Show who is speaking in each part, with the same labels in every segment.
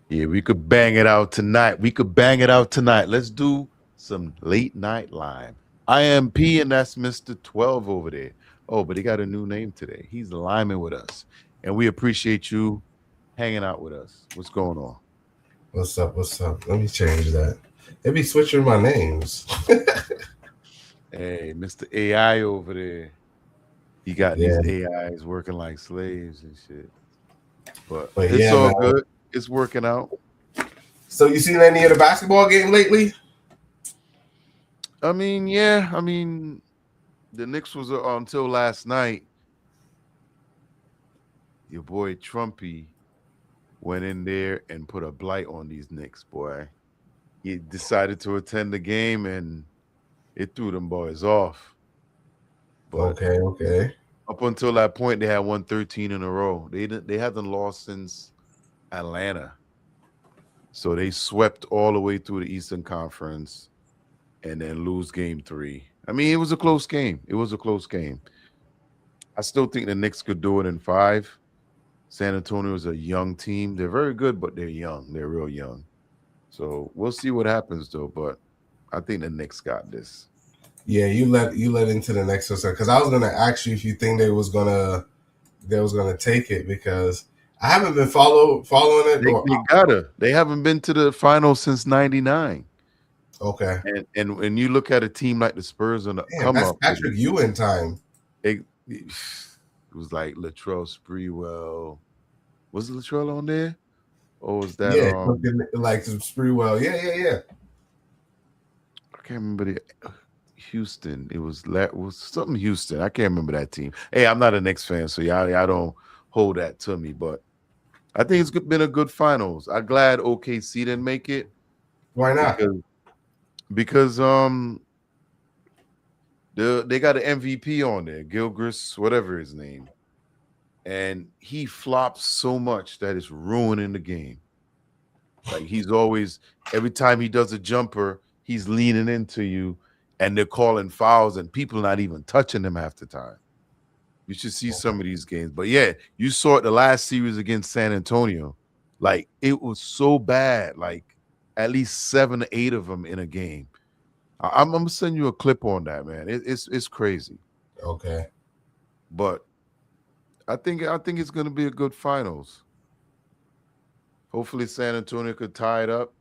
Speaker 1: Yeah, we could bang it out tonight. We could bang it out tonight. Let's do some late night lime. I am P, and that's Mr. 12 over there. Oh, but he got a new name today. He's liming with us. And we appreciate you hanging out with us. What's going on?
Speaker 2: What's up? What's up? Let me change that. They be switching my names.
Speaker 1: Hey, Mr. AI over there. He got these
Speaker 2: Yeah,
Speaker 1: AIs working like slaves and shit. But
Speaker 2: but
Speaker 1: it's
Speaker 2: yeah,
Speaker 1: all
Speaker 2: man.
Speaker 1: good. It's working out.
Speaker 2: So you seen any of the basketball game lately?
Speaker 1: I mean, yeah. I mean, the Knicks was until last night. Your boy Trumpy went in there and put a blight on these Knicks, boy. He decided to attend the game and it threw them boys off. But
Speaker 2: Okay, okay.
Speaker 1: up until that point, they had won 13 in a row. They hadn't lost since Atlanta. So they swept all the way through the Eastern Conference and then lose game three. I mean, it was a close game. It was a close game. I still think the Knicks could do it in five. San Antonio is a young team. They're very good, but they're young. They're real young. So we'll see what happens though. But I think the Knicks got this.
Speaker 2: Yeah, you let into the next one because I was gonna ask you if you think they was gonna take it because I haven't been following it or
Speaker 1: They gotta. They haven't been to the finals since '99.
Speaker 2: okay.
Speaker 1: And when you look at a team like the Spurs on the
Speaker 2: Damn,
Speaker 1: come
Speaker 2: that's
Speaker 1: up,
Speaker 2: Patrick Ewing time.
Speaker 1: it was like Latrell Sprewell. Was Latrell on there, or was that
Speaker 2: Yeah, looking like Sprewell. Yeah.
Speaker 1: I can't remember the Houston. It was something Houston. I can't remember that team. Hey, I'm not a Knicks fan, so y'all don't hold that to me. But I think it's been a good finals. I'm glad OKC didn't make it
Speaker 2: Why not?
Speaker 1: because they got an MVP on there, Gilgris, whatever his name, and he flops so much that it's ruining the game. Like he's always every time he does a jumper, he's leaning into you, and they're calling fouls, and people are not even touching him half the time. You should see some of these games. But yeah, you saw it the last series against San Antonio. Like it was so bad. Like at least 7 or 8 of them in a game. I'm gonna send you a clip on that, man. It's crazy.
Speaker 2: Okay.
Speaker 1: But I think it's gonna be a good finals. Hopefully San Antonio could tie it up,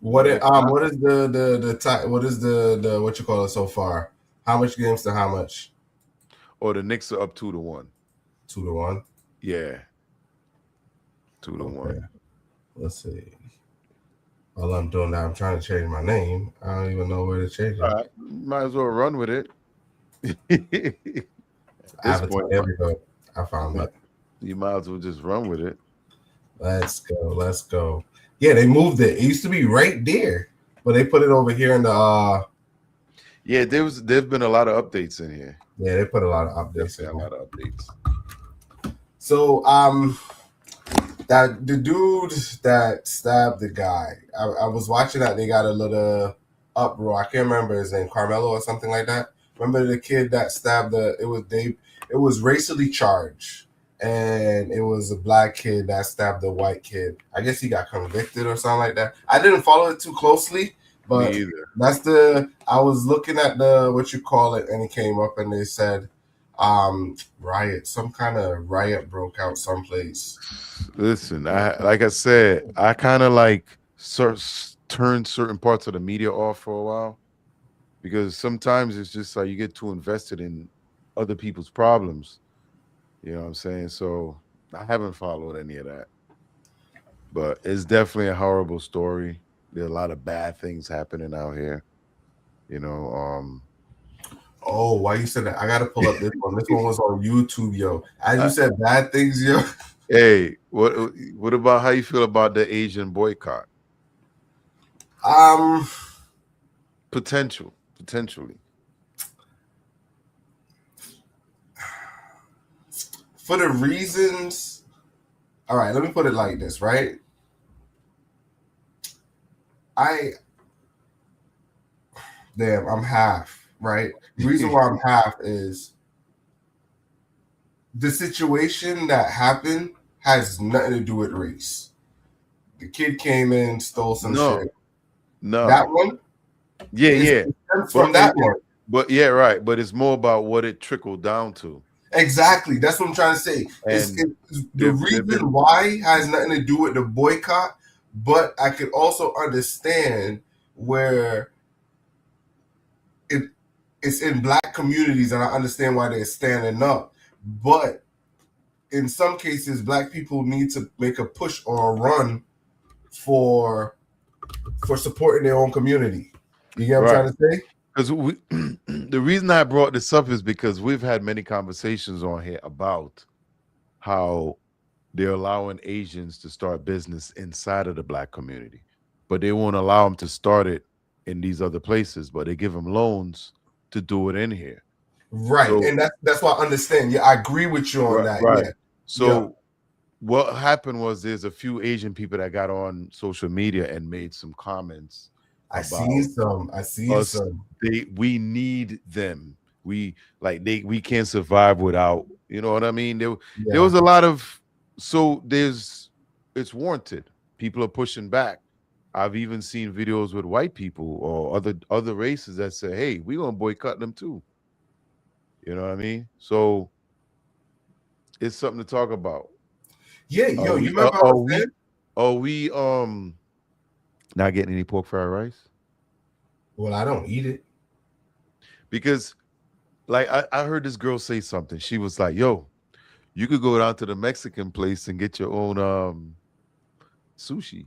Speaker 2: What
Speaker 1: But
Speaker 2: it,
Speaker 1: if not,
Speaker 2: what is the what is the what you call it so far? How much games to how much?
Speaker 1: or the Knicks are up 2-1.
Speaker 2: 2-1.
Speaker 1: Yeah, two to
Speaker 2: Okay.
Speaker 1: one.
Speaker 2: Let's see. While I'm doing that, I'm trying to change my name. I don't even know where to change
Speaker 1: All
Speaker 2: it.
Speaker 1: right, might as well run with it. At this
Speaker 2: Avatar.
Speaker 1: point,
Speaker 2: There we go. I
Speaker 1: you
Speaker 2: found
Speaker 1: might
Speaker 2: it.
Speaker 1: you might as well just run with it.
Speaker 2: Let's go. Let's go. Yeah, they moved it. It used to be right there, but they put it over here in the.
Speaker 1: Yeah, there've been a lot of updates in here.
Speaker 2: Yeah, they put a lot of updates in
Speaker 1: Definitely a
Speaker 2: here.
Speaker 1: lot of updates.
Speaker 2: So that the dude that stabbed the guy, I was watching that. They got a little uproar. I can't remember his name, Carmelo or something like that. Remember the kid that stabbed the? It was Dave. It was racially charged, and it was a black kid that stabbed the white kid. I guess he got convicted or something like that. I didn't follow it too closely,
Speaker 1: Me
Speaker 2: but
Speaker 1: either.
Speaker 2: that's the. I was looking at the what you call it, and it came up, and they said riot, some kind of riot broke out someplace.
Speaker 1: Listen, like I said, I kind of like turned certain parts of the media off for a while because sometimes it's just like you get too invested in other people's problems. You know what I'm saying? So I haven't followed any of that, but it's definitely a horrible story. There are a lot of bad things happening out here. You know,
Speaker 2: Oh, why you said that? I gotta pull up this one. This one was on YouTube, yo. As you
Speaker 1: uh,
Speaker 2: said, bad things, yo.
Speaker 1: hey, what about how you feel about the Asian boycott?
Speaker 2: Um,
Speaker 1: Potentially.
Speaker 2: for the reasons. All right, let me put it like this, right? I damn, I'm half, right? The reason why I'm half is the situation that happened has nothing to do with race. kid came in, stole some
Speaker 1: No,
Speaker 2: shit.
Speaker 1: no.
Speaker 2: That one?
Speaker 1: Yeah, yeah.
Speaker 2: It stems from that one.
Speaker 1: But yeah, right. But it's more about what it trickled down to.
Speaker 2: Exactly. That's what I'm trying to say.
Speaker 1: And
Speaker 2: The
Speaker 1: they've been
Speaker 2: reason why has nothing to do with the boycott, but I could also understand where it's in black communities, and I understand why they're standing up. But in some cases, black people need to make a push or a run for supporting their own community. You get what
Speaker 1: right.
Speaker 2: I'm trying to say?
Speaker 1: Because the reason I brought this up is because we've had many conversations on here about how they're allowing Asians to start business inside of the black community, but they won't allow them to start it in these other places, but they give them loans to do it in here.
Speaker 2: Right.
Speaker 1: So,
Speaker 2: And that's why I understand. Yeah, I agree with you on that.
Speaker 1: right.
Speaker 2: Yeah.
Speaker 1: So what happened was there's a few Asian people that got on social media and made some comments.
Speaker 2: I see some.
Speaker 1: We need them. We can't survive without, you know what I mean? There was a lot of, so it's warranted. People are pushing back. I've even seen videos with white people or other races that say, hey, we're gonna boycott them too. You know what I mean? So it's something to talk about.
Speaker 2: Yeah, you remember
Speaker 1: are we not getting any pork fried rice?
Speaker 2: Well, I don't eat it.
Speaker 1: Because like I heard this girl say something. She was like, yo, you could go down to the Mexican place and get your own sushi.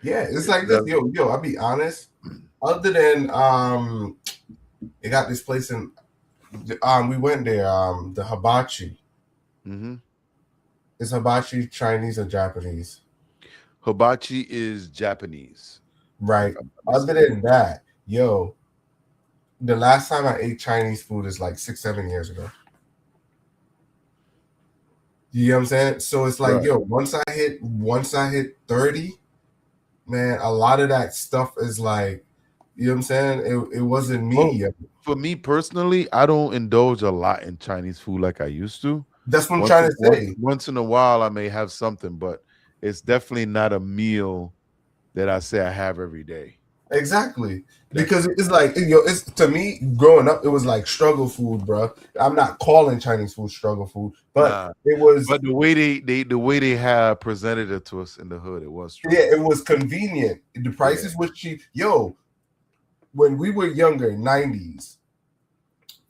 Speaker 2: Yeah, it's like this. Yo, I'll be honest. Other than they got this place in we went there, the hibachi.
Speaker 1: Mm-hmm.
Speaker 2: Is hibachi Chinese or Japanese?
Speaker 1: Hibachi is Japanese.
Speaker 2: Right. Other than that, yo, the last time I ate Chinese food is like 6-7 years ago. You know what I'm saying? So it's like, yo, once I hit 30, man, a lot of that stuff is like, you know what I'm saying? It wasn't me.
Speaker 1: For me personally, I don't indulge a lot in Chinese food like I used to.
Speaker 2: That's what I'm trying to say.
Speaker 1: Once in a while, I may have something, but it's definitely not a meal that I say I have every day.
Speaker 2: Exactly. Because it's like, it's to me, growing up, it was like struggle food, bro. I'm not calling Chinese food struggle food, but it was.
Speaker 1: But the way they have presented it to us in the hood, it was struggle.
Speaker 2: Yeah, it was convenient. The prices was cheap. Yo, when we were younger, 90s,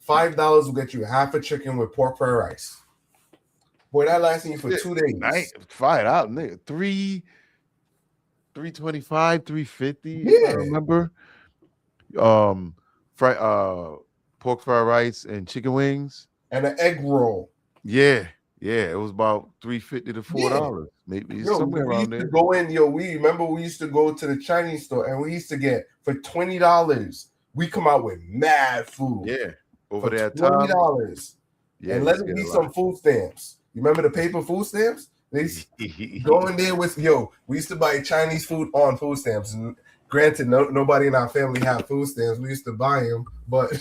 Speaker 2: $5 will get you half a chicken with pork fried rice. Boy, that lasted you for 2 days.
Speaker 1: $5, nigga. $3.25, $3.50. Yeah, I remember. Pork fried rice and chicken wings
Speaker 2: and an egg roll.
Speaker 1: Yeah, it was about $3.50 to $4, maybe somewhere around there.
Speaker 2: Go in, we remember we used to go to the Chinese store and we used to get for $20. We come out with mad food.
Speaker 1: Yeah, over there
Speaker 2: $20. Yeah, and let it be some food stamps. You remember the paper food stamps? They go in there with we used to buy Chinese food on food stamps. And granted, nobody in our family had food stamps. We used to buy them, but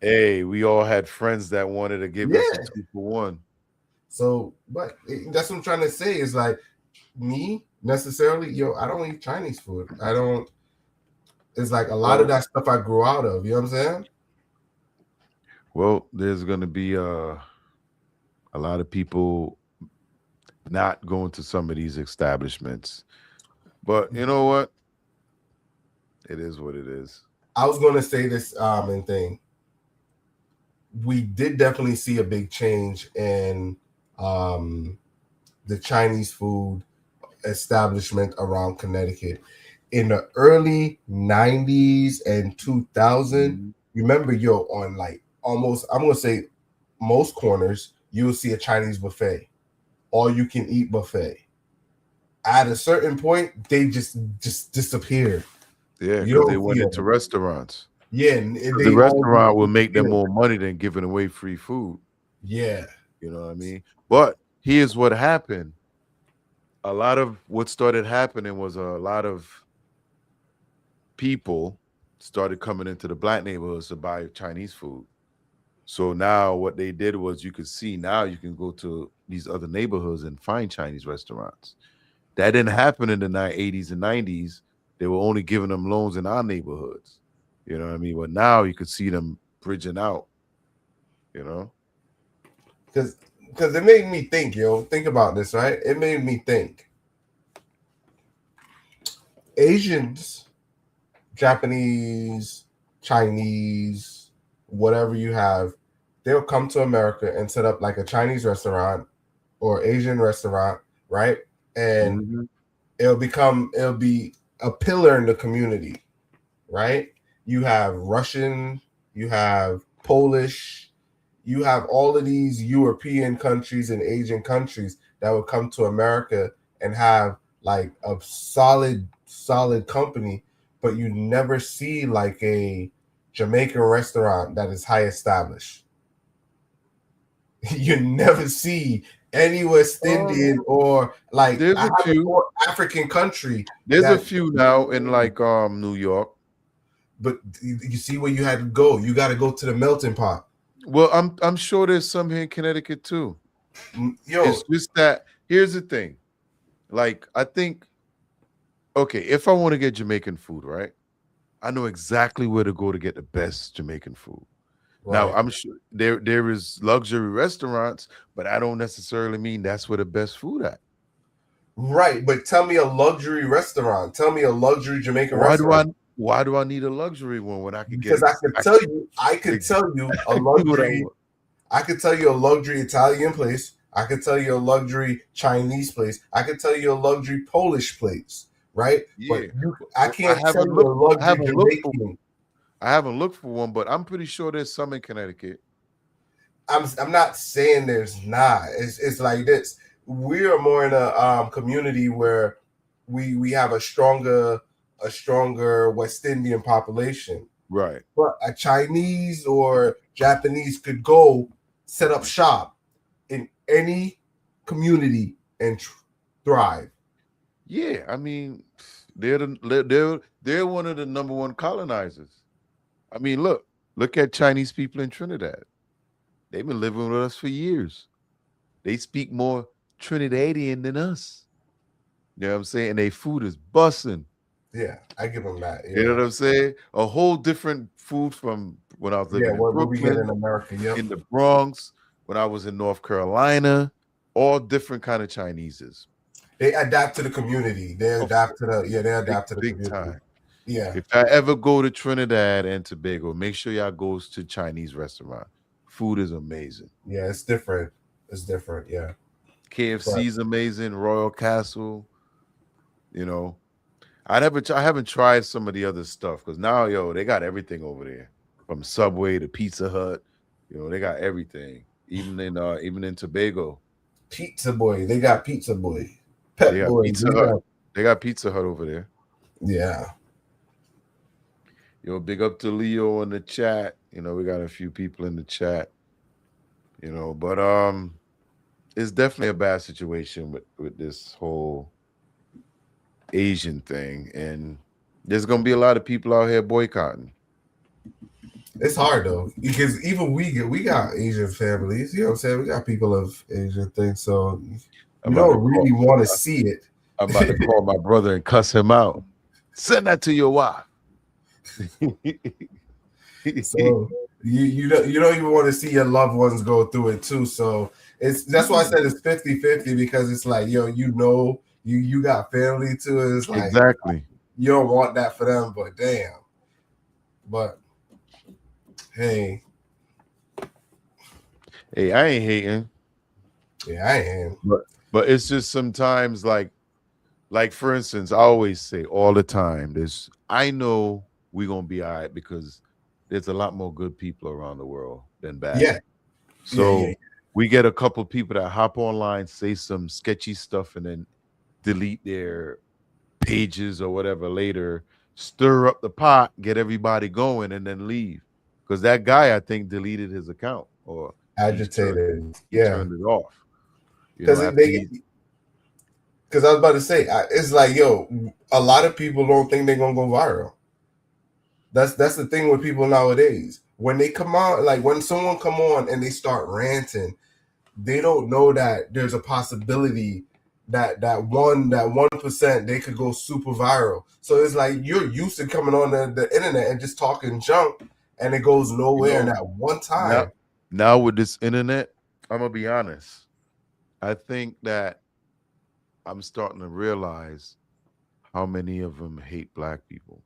Speaker 1: hey, we all had friends that wanted to give us a 2-for-1.
Speaker 2: So, but that's what I'm trying to say is like me necessarily, I don't eat Chinese food. I don't. It's like a lot of that stuff I grew out of. You know what I'm saying?
Speaker 1: Well, there's going to be a lot of people not going to some of these establishments, but you know what? It is what it is.
Speaker 2: I was going to say this thing. We did definitely see a big change in the Chinese food establishment around Connecticut in the early 90s and 2000. Remember, on like almost, I'm going to say most corners, you'll see a Chinese buffet, all you can eat buffet. At a certain point, they just disappeared.
Speaker 1: Yeah, because they went into restaurants.
Speaker 2: Yeah, and
Speaker 1: the restaurant will make them more money than giving away free food.
Speaker 2: Yeah.
Speaker 1: You know what I mean? But here's what happened. A lot of what started happening was a lot of people started coming into the black neighborhoods to buy Chinese food. So now what they did was you could see now you can go to these other neighborhoods and find Chinese restaurants. That didn't happen in the 80s and 90s. They were only giving them loans in our neighborhoods. You know what I mean? But now you could see them bridging out, you know?
Speaker 2: Because it made me think, yo. Think about this, right? It made me think. Asians, Japanese, Chinese, whatever you have, they'll come to America and set up like a Chinese restaurant or Asian restaurant, right? And it'll be a pillar in the community, right? You have Russian, you have Polish, you have all of these European countries and Asian countries that would come to America and have like a solid company, but you never see like a Jamaican restaurant that is high established. You never see any West Indian or like African country.
Speaker 1: There's a few now in like New York.
Speaker 2: But you see where you had to go. You got to go to the melting pot.
Speaker 1: Well, I'm sure there's some here in Connecticut too.
Speaker 2: Yo,
Speaker 1: it's just that here's the thing. Like, I think, okay, if I want to get Jamaican food, right? I know exactly where to go to get the best Jamaican food. Right. Now, I'm sure there is luxury restaurants, but I don't necessarily mean that's where the best food at.
Speaker 2: Right, but tell me a luxury restaurant. Tell me a luxury Jamaican restaurant.
Speaker 1: Why do I need a luxury one when I can
Speaker 2: get? Because I could tell you a luxury. I could tell you a luxury Italian place. I could tell you a luxury Chinese place. I could tell you a luxury Polish place. Right?
Speaker 1: Yeah.
Speaker 2: But I can't tell you a luxury Jamaican.
Speaker 1: I haven't looked for one, but I'm pretty sure there's some in Connecticut.
Speaker 2: I'm not saying there's not. It's like this. We are more in a community where we have a stronger West Indian population.
Speaker 1: Right.
Speaker 2: But a Chinese or Japanese could go set up shop in any community and thrive.
Speaker 1: Yeah, I mean, they're one of the number one colonizers. I mean, look at Chinese people in Trinidad. They've been living with us for years. They speak more Trinidadian than us. You know what I'm saying? And their food is bussin'.
Speaker 2: Yeah, I give them that. Yeah.
Speaker 1: You know what I'm saying? A whole different food from when I was living in Brooklyn,
Speaker 2: we get in America,
Speaker 1: in the Bronx, when I was in North Carolina, all different kind of Chineses.
Speaker 2: They adapt to the community. They adapt to the
Speaker 1: big
Speaker 2: community.
Speaker 1: Time.
Speaker 2: Yeah.
Speaker 1: If I ever go to Trinidad and Tobago, make sure y'all goes to Chinese restaurant. Food is amazing.
Speaker 2: Yeah, it's different. It's different. Yeah.
Speaker 1: KFC's amazing. Royal Castle. You know, I haven't tried some of the other stuff because now, they got everything over there, from Subway to Pizza Hut. You know, they got everything. Even in Tobago.
Speaker 2: Pizza Boy. They got Pizza Boy. Pet Boy.
Speaker 1: Pizza Hut. They got Pizza Hut over there.
Speaker 2: Yeah.
Speaker 1: Big up to Leo in the chat. We got a few people in the chat. But it's definitely a bad situation with this whole Asian thing, and there's gonna be a lot of people out here boycotting.
Speaker 2: It's hard though, because even we got Asian families. You know what I'm saying? We got people of Asian things, so you don't really want to see it.
Speaker 1: I'm about to call my brother and cuss him out. Send that to your wife.
Speaker 2: So you don't even want to see your loved ones go through it too. So that's why I said it's 50-50, because it's like, you got family too. And it's like,
Speaker 1: exactly,
Speaker 2: you don't want that for them, but damn. But hey,
Speaker 1: I ain't hating.
Speaker 2: Yeah, I am.
Speaker 1: But it's just sometimes like for instance, I always say all the time, I know we're gonna be all right because there's a lot more good people around the world than bad.
Speaker 2: Yeah.
Speaker 1: So we get a couple people that hop online, say some sketchy stuff, and then delete their pages or whatever later, stir up the pot, get everybody going, and then leave. Because that guy, I think, deleted his account or
Speaker 2: agitated.
Speaker 1: Turned it off.
Speaker 2: Because I was about to say, it's like, a lot of people don't think they're gonna go viral. That's the thing with people nowadays. When they come on, like when someone come on and they start ranting, they don't know that there's a possibility that 1%, they could go super viral. So it's like you're used to coming on the internet and just talking junk, and it goes nowhere in that one
Speaker 1: now,
Speaker 2: time.
Speaker 1: now with this internet, I'm gonna be honest. I think that I'm starting to realize how many of them hate black people.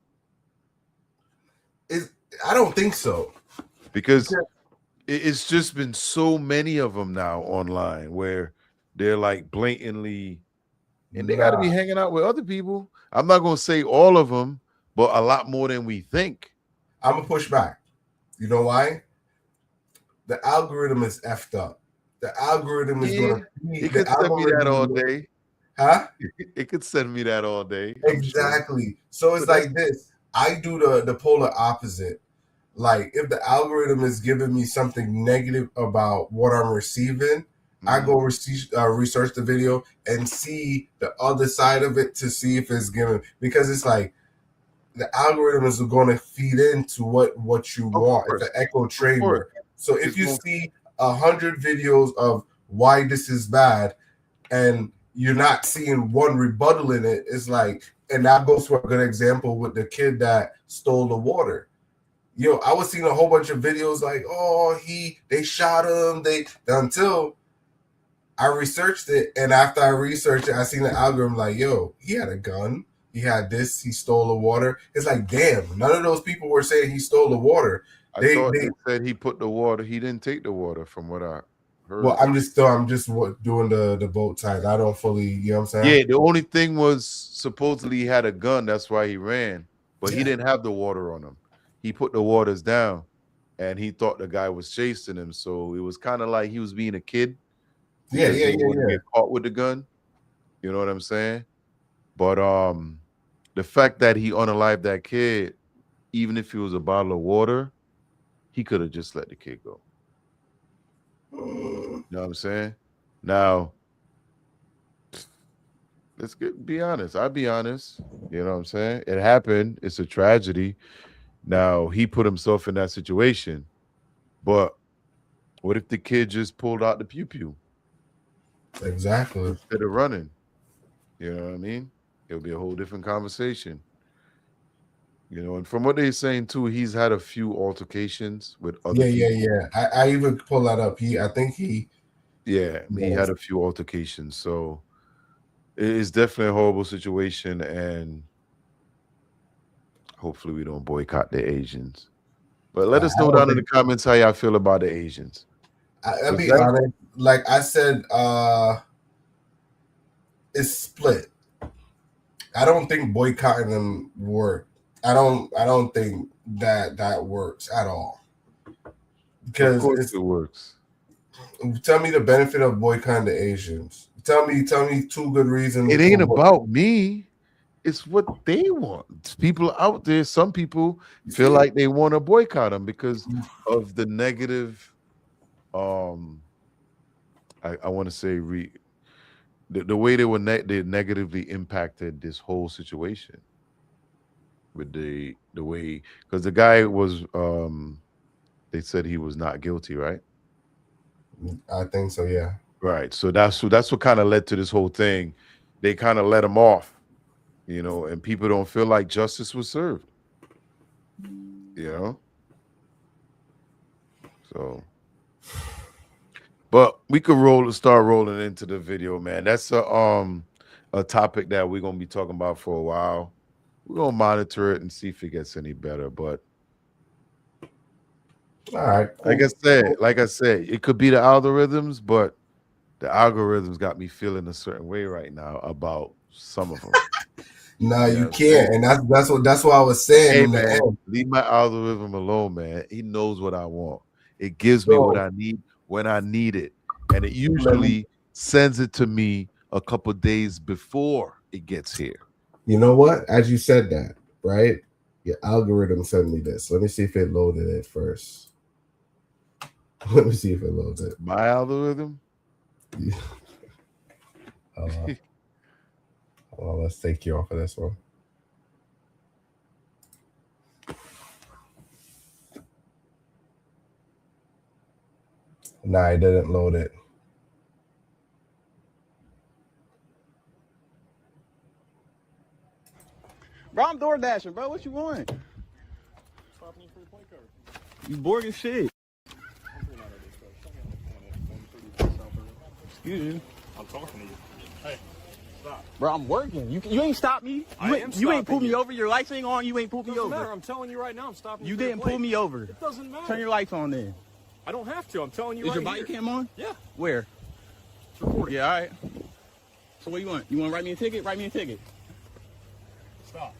Speaker 2: I don't think so.
Speaker 1: Because it's just been so many of them now online where they're like blatantly, and they got to be
Speaker 2: Nah,
Speaker 1: hanging out with other people. I'm not gonna say all of them, but a lot more than we think.
Speaker 2: I'm gonna push back. You know why? The algorithm is effed up. The algorithm is
Speaker 1: Yeah,
Speaker 2: gonna
Speaker 1: it
Speaker 2: feed the
Speaker 1: could send me that all
Speaker 2: algorithm.
Speaker 1: day.
Speaker 2: Huh?
Speaker 1: It could send me that all day, I'm sure.
Speaker 2: Exactly. So it's
Speaker 1: But that's
Speaker 2: like this. I do the polar opposite. Like if the algorithm is giving me something negative about what I'm receiving, I go
Speaker 1: mhm.
Speaker 2: research the video and see the other side of it to see if it's giving, because it's like the algorithm is going to feed into what you
Speaker 1: Of
Speaker 2: want. It's an
Speaker 1: course,
Speaker 2: echo
Speaker 1: of course.
Speaker 2: chamber. So if
Speaker 1: It's
Speaker 2: you
Speaker 1: going
Speaker 2: see 100 videos of why this is bad, and you're not seeing one rebuttal in it, it's like, and that goes for a good example with the kid that stole the water. I was seeing a whole bunch of videos like, oh, they shot him, they until I researched it, and after I researched it, I seen the algorithm like, yo, he had a gun, he had this, he stole the water. It's like, damn, none of those people were saying he stole the water.
Speaker 1: I
Speaker 2: They
Speaker 1: thought
Speaker 2: they
Speaker 1: they said he put the water. He didn't take the water, from what I
Speaker 2: well,
Speaker 1: heard.
Speaker 2: I'm just doing the boat type. I don't fully, you know what I'm saying?
Speaker 1: Yeah, the only thing was supposedly he had a gun. That's why he ran, but he
Speaker 2: Yeah,
Speaker 1: didn't have the water on him. He put the waters down, and he thought the guy was chasing him. So it was kind of like he was being a kid
Speaker 2: yeah,
Speaker 1: because
Speaker 2: yeah,
Speaker 1: he
Speaker 2: yeah,
Speaker 1: didn't want to
Speaker 2: yeah.
Speaker 1: get caught with the gun. You know what I'm saying? But the fact that he unalived that kid, even if it was a bottle of water, he could have just let the kid go.
Speaker 2: Mm.
Speaker 1: You know what I'm saying? Now, be honest. I'll be honest. You know what I'm saying? It happened. It's a tragedy. Now he put himself in that situation. But what if the kid just pulled out the pew pew
Speaker 2: Exactly.
Speaker 1: instead of running? You know what I mean? It'll be a whole different conversation. And from what they're saying too, he's had a few altercations with other
Speaker 2: Yeah, yeah,
Speaker 1: people.
Speaker 2: yeah. I even pull that up. I think he.
Speaker 1: Yeah, he had
Speaker 2: Yes.
Speaker 1: a few altercations. So it's definitely a horrible situation, and hopefully we don't boycott the Asians. But let us
Speaker 2: I
Speaker 1: know
Speaker 2: don't
Speaker 1: down in the
Speaker 2: think.
Speaker 1: comments how y'all feel about the Asians.
Speaker 2: I'll
Speaker 1: Was
Speaker 2: be
Speaker 1: that
Speaker 2: honest. Like I said, it's split. I don't think boycotting them work. I don't think that works at all.
Speaker 1: of
Speaker 2: Because
Speaker 1: course
Speaker 2: it's
Speaker 1: it works.
Speaker 2: tell me the benefit of boycotting the Asians. Tell me two good
Speaker 1: It
Speaker 2: reasons
Speaker 1: ain't
Speaker 2: for
Speaker 1: about me. It's what they want. People out there, some people feel
Speaker 2: see.
Speaker 1: like they want to boycott them because of the negative um I want to say the way they negatively impacted this whole situation with the way, because the guy was they said he was not guilty, right?
Speaker 2: I think so. Yeah.
Speaker 1: Right. So that's what kind of led to this whole thing. They kind of let him off, and people don't feel like justice was served, you know. So, but we could start rolling into the video, man. That's a topic that we're gonna be talking about for a while. We're gonna monitor it and see if it gets any better. But
Speaker 2: All right.
Speaker 1: like I
Speaker 2: Cool.
Speaker 1: said, like I said, it could be the algorithms, but the algorithms got me feeling a certain way right now about some of them.
Speaker 2: No,
Speaker 1: You know
Speaker 2: you
Speaker 1: what I'm saying?
Speaker 2: can't, and that's what I was saying
Speaker 1: Hey
Speaker 2: in the
Speaker 1: man,
Speaker 2: end.
Speaker 1: leave my algorithm alone, man. He knows what I want. It gives me what
Speaker 2: So
Speaker 1: I need when I need it. And it
Speaker 2: let me.
Speaker 1: usually sends it to me a couple days before it gets here.
Speaker 2: You know what? As you said that, right? Your algorithm sent me this. Let me see if it loaded it first. Let me see if it loads it.
Speaker 1: My algorithm?
Speaker 2: Uh, well, let's take you off of this one. Nah, I didn't load it.
Speaker 3: Bro, I'm door dashing, bro. What you want?
Speaker 4: Stopping you for the plate card.
Speaker 3: You bored as shit. Excuse me.
Speaker 4: I'm talking to you. Hey, stop.
Speaker 3: Bro, I'm working. You ain't stop me. You ain't pulled me over. Your lights ain't on. You ain't pulled me
Speaker 4: Doesn't
Speaker 3: over.
Speaker 4: matter. I'm telling you right now. I'm stopping you.
Speaker 3: You
Speaker 4: for your
Speaker 3: didn't
Speaker 4: plate.
Speaker 3: pull me over.
Speaker 4: It doesn't matter.
Speaker 3: Turn your lights on then.
Speaker 4: I don't have to. I'm telling you
Speaker 3: Is
Speaker 4: right
Speaker 3: your body
Speaker 4: here.
Speaker 3: cam on?
Speaker 4: Yeah.
Speaker 3: Where?
Speaker 4: It's recording.
Speaker 3: Yeah, all right. So what do you want? You want to write me a ticket? Write me a ticket.
Speaker 4: Stop.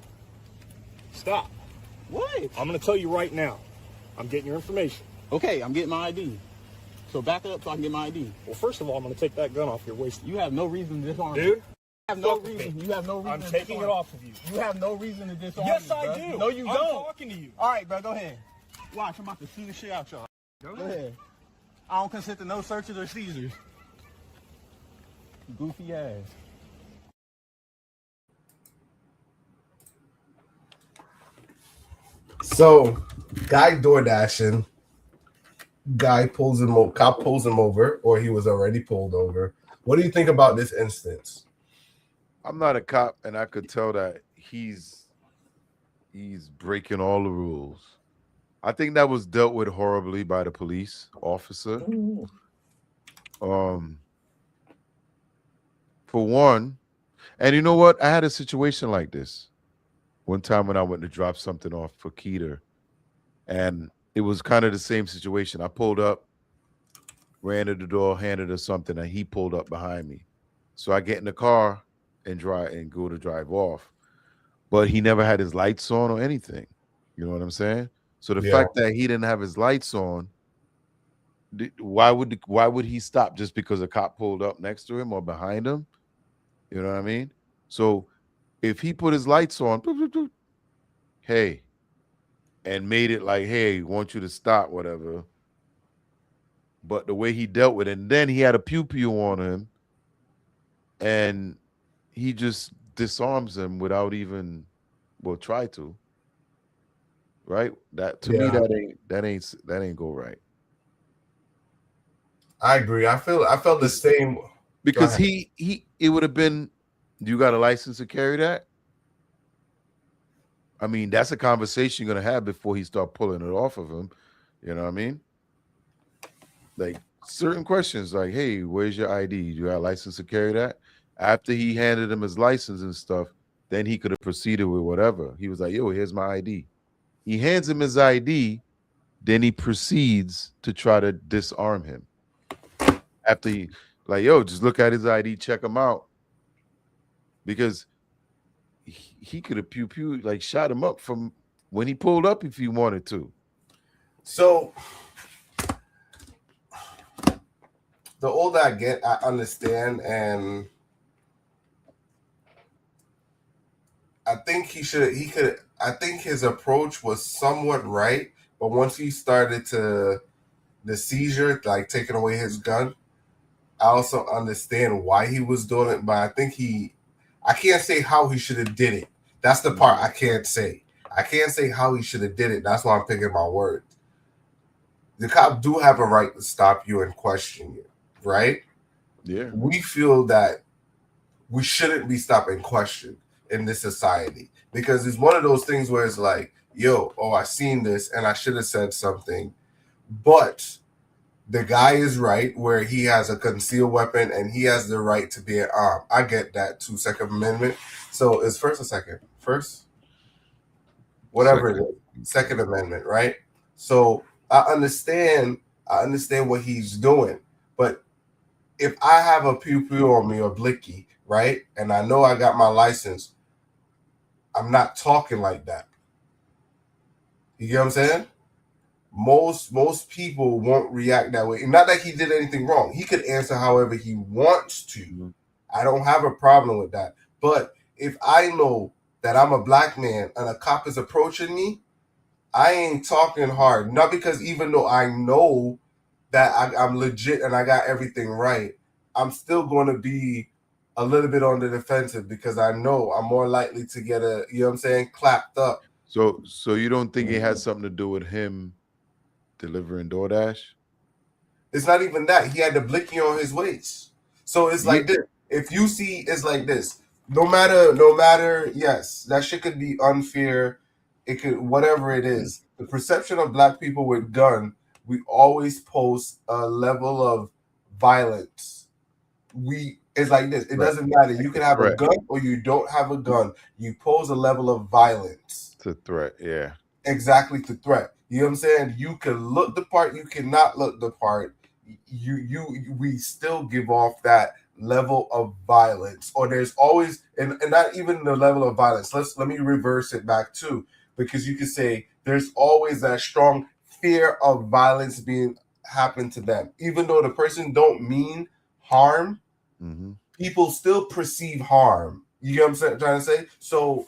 Speaker 4: Stop.
Speaker 3: What?
Speaker 4: I'm going to tell you right now. I'm getting your information.
Speaker 3: Okay, I'm getting my ID. So back up so I can get my ID.
Speaker 4: Well, first of all, I'm going to take that gun off your waist.
Speaker 3: You have no reason to disarm me.
Speaker 4: Dude.
Speaker 3: You have no
Speaker 4: Fuck
Speaker 3: reason.
Speaker 4: me.
Speaker 3: You have no reason.
Speaker 4: I'm
Speaker 3: to
Speaker 4: taking it
Speaker 3: disarm
Speaker 4: off of you.
Speaker 3: me. You have no reason to disarm me.
Speaker 4: Yes, I
Speaker 3: bro.
Speaker 4: do.
Speaker 3: No, you
Speaker 4: I'm
Speaker 3: don't.
Speaker 4: talking to you.
Speaker 3: All right, bro, go ahead. Watch, I'm about to sue the shit out y'all. Go ahead. I don't consent to no searches or seizures. Goofy ass.
Speaker 2: So, guy door dashing. Guy pulls him over. Cop pulls him over, or he was already pulled over. What do you think about this instance?
Speaker 1: I'm not a cop, and I could tell that he's breaking all the rules. I think that was dealt with horribly by the police officer. For one, and you know what? I had a situation like this one time when I went to drop something off for Keter, and it was kind of the same situation. I pulled up, ran to the door, handed her something, and he pulled up behind me. So I get in the car and go to drive off, but he never had his lights on or anything. You know what I'm saying? So the fact that he didn't have his lights on, why would he stop just because a cop pulled up next to him or behind him? You know what I mean? So if he put his lights on, hey, and made it like, hey, want you to stop, whatever. But the way he dealt with it, and then he had a pew-pew on him, and he just disarms him without even, try to. Right? That to me, that ain't go right.
Speaker 2: I agree. I felt the same.
Speaker 1: Because it would have been, you got a license to carry that? I mean, that's a conversation you're gonna have before he start pulling it off of him. You know what I mean? Like certain questions, like, "Hey, where's your ID? You got a license to carry that?" After he handed him his license and stuff, then he could have proceeded with whatever. He was like, "Yo, here's my ID." He hands him his ID, then he proceeds to try to disarm him. After he, like, "Yo, just look at his ID, check him out," because he could have pew like shot him up from when he pulled up if he wanted to.
Speaker 2: So the older I get, I understand, and I think I think his approach was somewhat right, but once he started to the seizure, like taking away his gun, I also understand why he was doing it, but I think I can't say how he should have did it. That's the part I can't say. I can't say how he should have did it. That's why I'm picking my words. The cop do have a right to stop you and question you, right?
Speaker 1: Yeah.
Speaker 2: We feel that we shouldn't be stopped and questioned in this society because it's one of those things where it's like, yo, I seen this and I should have said something. But the guy is right where he has a concealed weapon and he has the right to be armed. I get that too. Second Amendment. So it's first or second? First? Whatever
Speaker 1: Second.
Speaker 2: it is. Second Amendment, right? So I understand what he's doing. But if I have a pew-pew on me or blicky, right, and I know I got my license, I'm not talking like that. You get what I'm saying? Most people won't react that way. Not that he did anything wrong. He could answer however he wants to.
Speaker 1: Mm-hmm.
Speaker 2: I don't have a problem with that. But if I know that I'm a black man and a cop is approaching me, I ain't talking hard. Not because even though I know that I'm legit and I got everything right, I'm still going to be a little bit on the defensive because I know I'm more likely to get clapped up.
Speaker 1: So you don't think it has something to do with him delivering DoorDash?
Speaker 2: It's not even that. He had the blicky on his waist. So it's like this. If you see, it's like this. no matter, yes, that shit could be unfair. It could, whatever it is. The perception of black people with gun, we always post a level of violence. It's like this. It
Speaker 1: Right.
Speaker 2: doesn't matter. You can have a
Speaker 1: Threat.
Speaker 2: gun or you don't have a gun. You pose a level of violence.
Speaker 1: It's a threat. Yeah.
Speaker 2: Exactly, to threat. You know what I'm saying? You can look the part, you cannot look the part. We still give off that level of violence, or there's always, and not even the level of violence. Let me reverse it back too, because you can say there's always that strong fear of violence being happen to them, even though the person don't mean harm.
Speaker 1: Mm-hmm.
Speaker 2: People still perceive harm. You get what I'm trying to say? So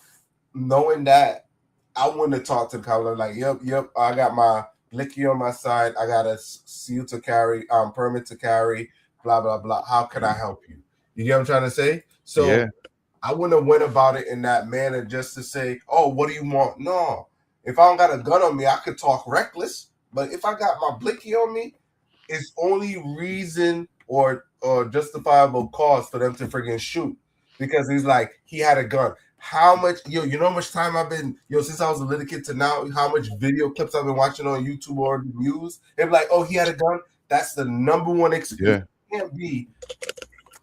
Speaker 2: knowing that, I wouldn't have talked to the cop. Like, yep, I got my blicky on my side. I got a seal to carry, permit to carry, blah, blah, blah. How can I help you? You get what I'm trying to say? So
Speaker 1: Yeah.
Speaker 2: I wouldn't have went about it in that manner just to say, oh, what do you want? No. If I don't got a gun on me, I could talk reckless. But if I got my blicky on me, it's only reason or justifiable cause for them to friggin' shoot. Because he's like, he had a gun. How much, you know how much time I've been, since I was a little kid to now, how much video clips I've been watching on YouTube or the news. They're like, oh, he had a gun. That's the number one excuse.
Speaker 1: Yeah.
Speaker 2: I can't be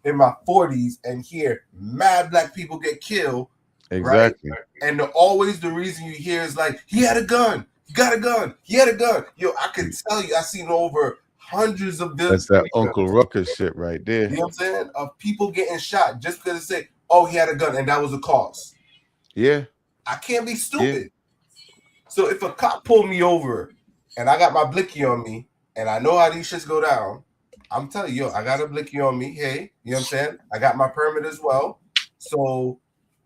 Speaker 2: in my 40s and hear mad black people get killed.
Speaker 1: Exactly.
Speaker 2: Right? And always the reason you hear is like, he had a gun. He got a gun. He had a gun. I can tell you, I've seen over hundreds of videos.
Speaker 1: That's that Uncle Ruckus shit right there.
Speaker 2: You know what I'm saying? Of people getting shot just because they say, oh, he had a gun, and that was the cause.
Speaker 1: Yeah.
Speaker 2: I can't be stupid. So if a cop pulled me over and I got my blicky on me and I know how these shits go down, I'm telling you, I got a blicky on me. Hey, you know what I'm saying? I got my permit as well. So,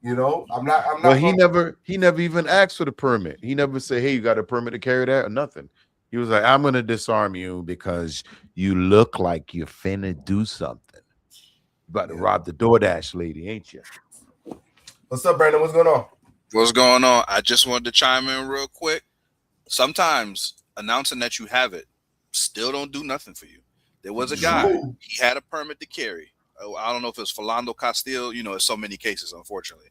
Speaker 2: I'm not.
Speaker 1: Well, he never even asked for the permit. He never said, hey, you got a permit to carry that or nothing. He was like, I'm going to disarm you because you look like you're finna do something. About to rob the DoorDash lady, ain't you?
Speaker 2: What's up, Brandon? What's going on?
Speaker 5: What's going on? I just wanted to chime in real quick. Sometimes announcing that you have it still don't do nothing for you. There was a guy, he had a permit to carry. I don't know if it's Philando Castile. It's so many cases, unfortunately.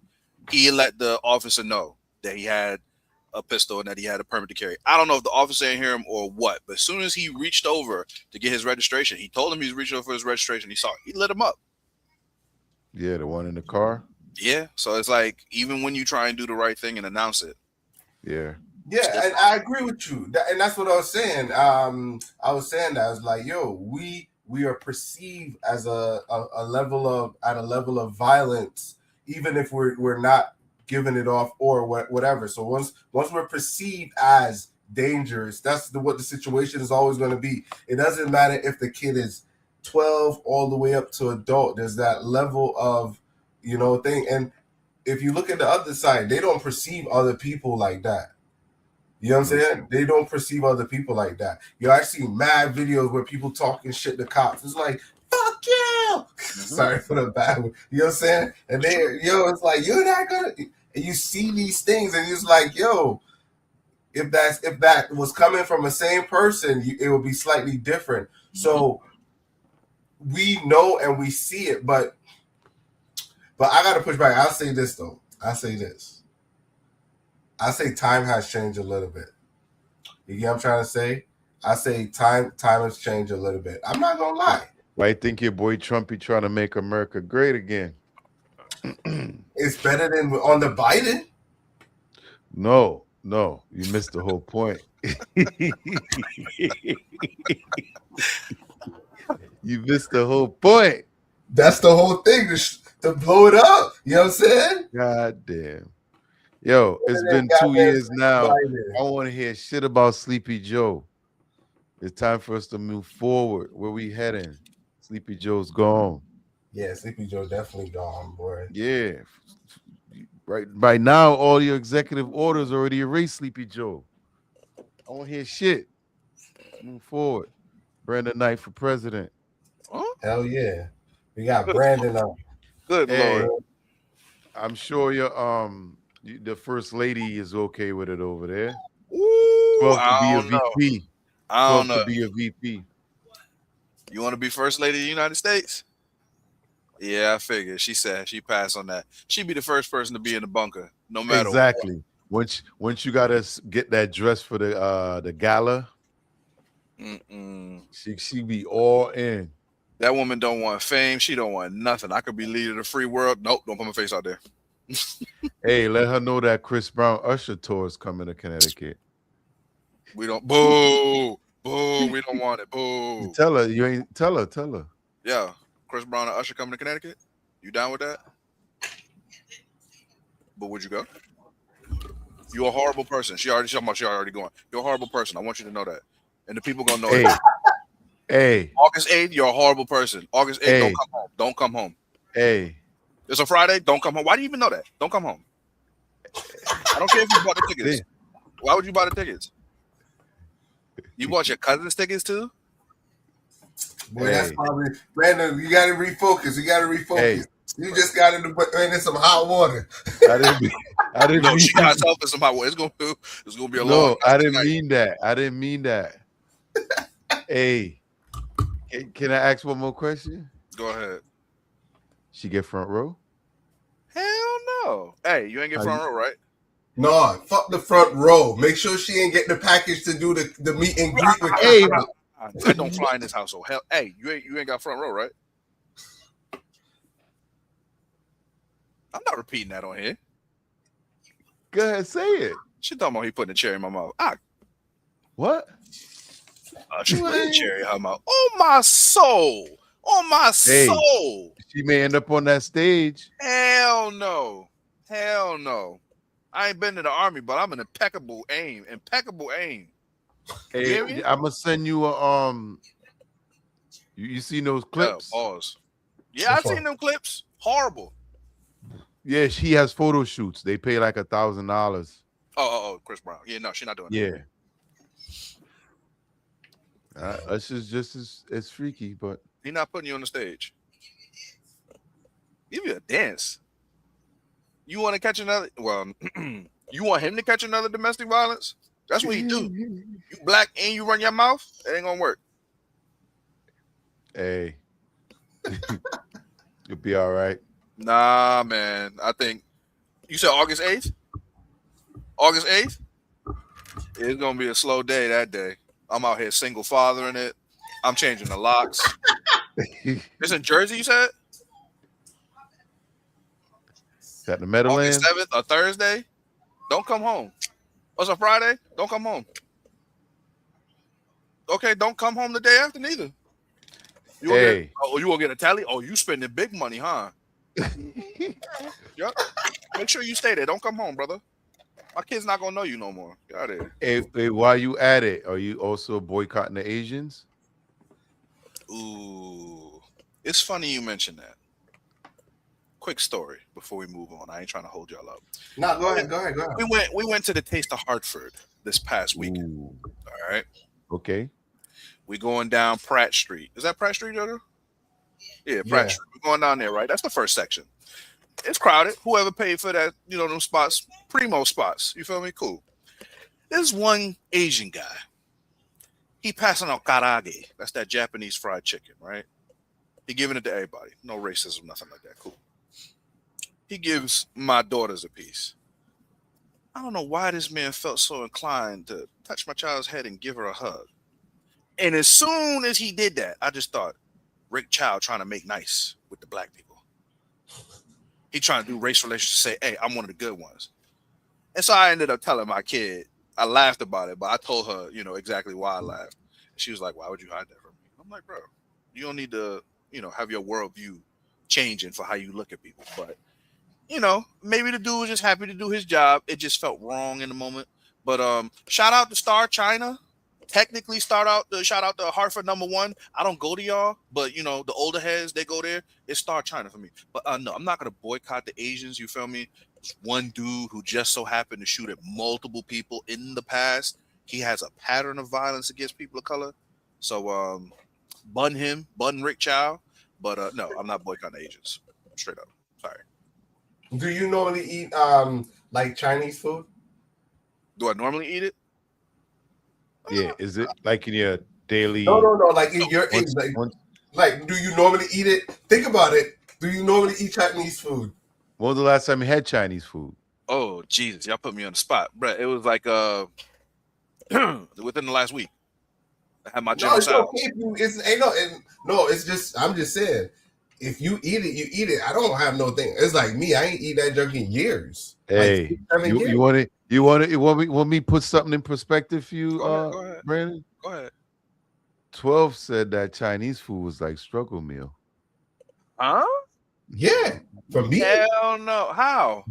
Speaker 5: He let the officer know that he had a pistol and that he had a permit to carry. I don't know if the officer didn't hear him or what, but as soon as he reached over to get his registration, he told him he was reaching over for his registration. He saw it. He lit him up.
Speaker 1: Yeah, the one in the car.
Speaker 5: Yeah, so it's like, even when you try and do the right thing and announce it.
Speaker 2: Yeah, and I agree with you. And that's what I was saying. I was saying that I was like, yo, we are perceived as a level of violence, even if we're not giving it off or whatever. So once we're perceived as dangerous, that's what the situation is always going to be. It doesn't matter if the kid is 12 all the way up to adult. There's that level of thing. And if you look at the other side, they don't perceive other people like that. You know what I'm saying? They don't perceive other people like that. I see mad videos where people talking shit to cops. It's like, fuck you. Sorry for the bad word. You know what I'm saying? And it's like, you're not gonna. And you see these things, and it's like, yo, if that was coming from the same person, it would be slightly different. So we know and we see it, but I gotta push back. I'll say this though. I say time has changed a little bit. You get what I'm trying to say? I say time has changed a little bit. I'm not gonna lie.
Speaker 1: Why you think your boy Trumpy trying to make America great again?
Speaker 2: It's better than on the Biden.
Speaker 1: No, you missed the whole point. You missed the whole point.
Speaker 2: That's the whole thing, to blow it up. You know what I'm saying?
Speaker 1: God damn. Yo, it's been 2 years now. I want to hear shit about Sleepy Joe. It's time for us to move forward. Where we heading? Sleepy Joe's gone.
Speaker 2: Yeah, Sleepy Joe's definitely gone, boy.
Speaker 1: Yeah. Right by now, all your executive orders already erased Sleepy Joe. I want to hear shit. Move forward. Brandon Knight for president.
Speaker 2: Hell yeah. We got Brandon up.
Speaker 5: Good Lord.
Speaker 1: I'm sure the first lady is okay with it over there.
Speaker 5: Ooh,
Speaker 1: I don't know. VP.
Speaker 5: I don't know.
Speaker 1: To be a VP.
Speaker 5: You want to be first lady of the United States? Yeah, I figured. She said she passed on that. She'd be the first person to be in the bunker, no matter what.
Speaker 1: Exactly. Once you gotta get that dress for the gala,
Speaker 5: Mm-mm.
Speaker 1: she be all in.
Speaker 5: That woman don't want fame. She don't want nothing. I could be leader of the free world. Nope, don't put my face out there.
Speaker 1: Hey, let her know that Chris Brown Usher tour is coming to Connecticut.
Speaker 5: We don't. Boo, boo. We don't want it. Boo.
Speaker 1: Tell her you ain't. Tell her.
Speaker 5: Yeah, Chris Brown and Usher coming to Connecticut. You down with that? But would you go? You're a horrible person. She already going. You're a horrible person. I want you to know that, and the people gonna know
Speaker 1: Hey,
Speaker 5: that.
Speaker 1: hey,
Speaker 5: August 8th, you're a horrible person. August 8th,
Speaker 1: Hey.
Speaker 5: don't come home. Don't come home.
Speaker 1: hey.
Speaker 5: It's a Friday. Don't come home. Why do you even know that? Don't come home. I don't care if you bought the tickets. Why would you buy the tickets? You bought your cousin's tickets too?
Speaker 2: Boy, that's probably Brandon. You got to refocus. You got to refocus.
Speaker 1: Hey.
Speaker 2: You just got to put in some hot water.
Speaker 1: I didn't
Speaker 5: No,
Speaker 1: mean
Speaker 5: she got herself in some hot water. It's gonna be a long.
Speaker 1: No, I didn't mean that. I didn't mean that. Hey, can I ask one more question?
Speaker 5: Go ahead.
Speaker 1: She get front row?
Speaker 5: Hell no. Hey, you ain't get front row, right?
Speaker 2: No, fuck the front row. Make sure she ain't getting the package to do the meet and greet with.
Speaker 1: Hey,
Speaker 5: I don't fly in this household. Hell, hey, you ain't got front row, right? I'm not repeating that on here.
Speaker 1: go ahead, say it.
Speaker 5: She talking about he putting a cherry in my mouth.
Speaker 1: What?
Speaker 5: She put a cherry in her mouth. Oh my soul. Oh my
Speaker 1: Hey.
Speaker 5: soul.
Speaker 1: She may end up on that stage.
Speaker 5: Hell no. Hell no. I ain't been to the army, but I'm an impeccable aim. Impeccable aim.
Speaker 1: Hey,
Speaker 5: hear me?
Speaker 1: I'm gonna send you a You seen those clips?
Speaker 5: Yeah, pause. Yeah, I've seen them clips. Horrible.
Speaker 1: Yeah, she has photo shoots. They pay like $1,000.
Speaker 5: Oh, Chris Brown. Yeah, no, she's not doing that.
Speaker 1: Yeah. Us is just as freaky, but
Speaker 5: He's not putting you on the stage. Give you a dance. You want to catch another? Well, you want him to catch another domestic violence? That's what he do. You black and you run your mouth? It ain't gonna work.
Speaker 1: hey, you'll be all right.
Speaker 5: Nah, man. I think you said August 8th. August 8th. It's gonna be a slow day that day. I'm out here single fathering it. I'm changing the locks. It's in Jersey, you said?
Speaker 1: Got the Meadowlands.
Speaker 5: August 7th, a Thursday? Don't come home. What's a Friday? Don't come home. Okay, don't come home the day after neither. You gonna get a tally? Oh, you spending big money, huh? Yep. Make sure you stay there. Don't come home, brother. My kid's not gonna know you no more. Get out of here.
Speaker 1: Hey, while you at it, are you also boycotting the Asians?
Speaker 5: Ooh, it's funny you mentioned that. Quick story before we move on. I ain't trying to hold y'all up.
Speaker 2: No, go ahead.
Speaker 5: We went to the Taste of Hartford this past weekend.
Speaker 1: Ooh.
Speaker 5: All right.
Speaker 1: Okay.
Speaker 5: We going down Pratt Street. Is that Pratt Street, Jojo? Yeah, Pratt Street. We're going down there, right? That's the first section. It's crowded. Whoever paid for that, them spots, primo spots. You feel me? Cool. There's one Asian guy. He passing out karaage. That's that Japanese fried chicken, right? He giving it to everybody. No racism, nothing like that. Cool. He gives my daughters a piece. I don't know why this man felt so inclined to touch my child's head and give her a hug. And as soon as he did that, I just thought, Rick Child trying to make nice with the black people. He trying to do race relations to say, hey, I'm one of the good ones. And so I ended up telling my kid, I laughed about it, but I told her, exactly why I laughed. She was like, why would you hide that from me? I'm like, bro, you don't need to, have your worldview changing for how you look at people. But, maybe the dude was just happy to do his job. It just felt wrong in the moment. But shout out to Star China. Technically shout out to Hartford #1. I don't go to y'all, but the older heads, they go there. It's Star China for me. But no, I'm not gonna boycott the Asians. You feel me? There's one dude who just so happened to shoot at multiple people in the past. He has a pattern of violence against people of color. So bun Rick Chow. But no, I'm not boycotting the Asians. Straight up. Sorry.
Speaker 2: Do you normally eat like Chinese food?
Speaker 5: Do I normally eat it?
Speaker 1: Yeah. Is it like in your daily?
Speaker 2: No. Like in your
Speaker 1: Once-
Speaker 2: like, do you normally eat it? Think about it. do you normally eat Chinese food?
Speaker 1: When was the last time you had Chinese food?
Speaker 5: Oh Jesus, y'all put me on the spot, bro. It was like within the last week. I had my
Speaker 2: No,
Speaker 5: General
Speaker 2: it's
Speaker 5: Tso's.
Speaker 2: okay. It's just I'm just saying. If you eat it, you eat it. I don't have no thing. It's like me. I ain't eat that junk in years.
Speaker 1: Hey,
Speaker 2: like 7 years.
Speaker 1: you want it? You want me put something in perspective for you,
Speaker 5: Go ahead.
Speaker 1: Brandon?
Speaker 5: Go ahead.
Speaker 1: 12 said that Chinese food was like struggle meal.
Speaker 5: Huh?
Speaker 2: Yeah, for me.
Speaker 5: Hell no. How?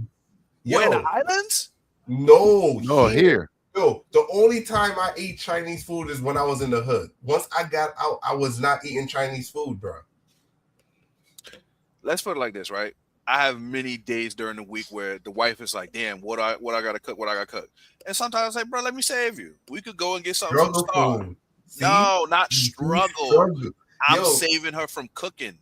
Speaker 2: Yo,
Speaker 5: What, in the islands?
Speaker 2: no,
Speaker 1: Here.
Speaker 2: Yo, the only time I ate Chinese food is when I was in the hood. Once I got out, I was not eating Chinese food, bro.
Speaker 5: Let's put it like this, right? I have many days during the week where the wife is like, "Damn, what I gotta cook, And sometimes I say, "Bro, let me save you. We could go and get something from
Speaker 2: Struggle
Speaker 5: Star."
Speaker 2: food. See?
Speaker 5: No, not
Speaker 2: You
Speaker 5: struggle.
Speaker 2: struggle.
Speaker 5: I'm
Speaker 2: Yo.
Speaker 5: saving her from cooking.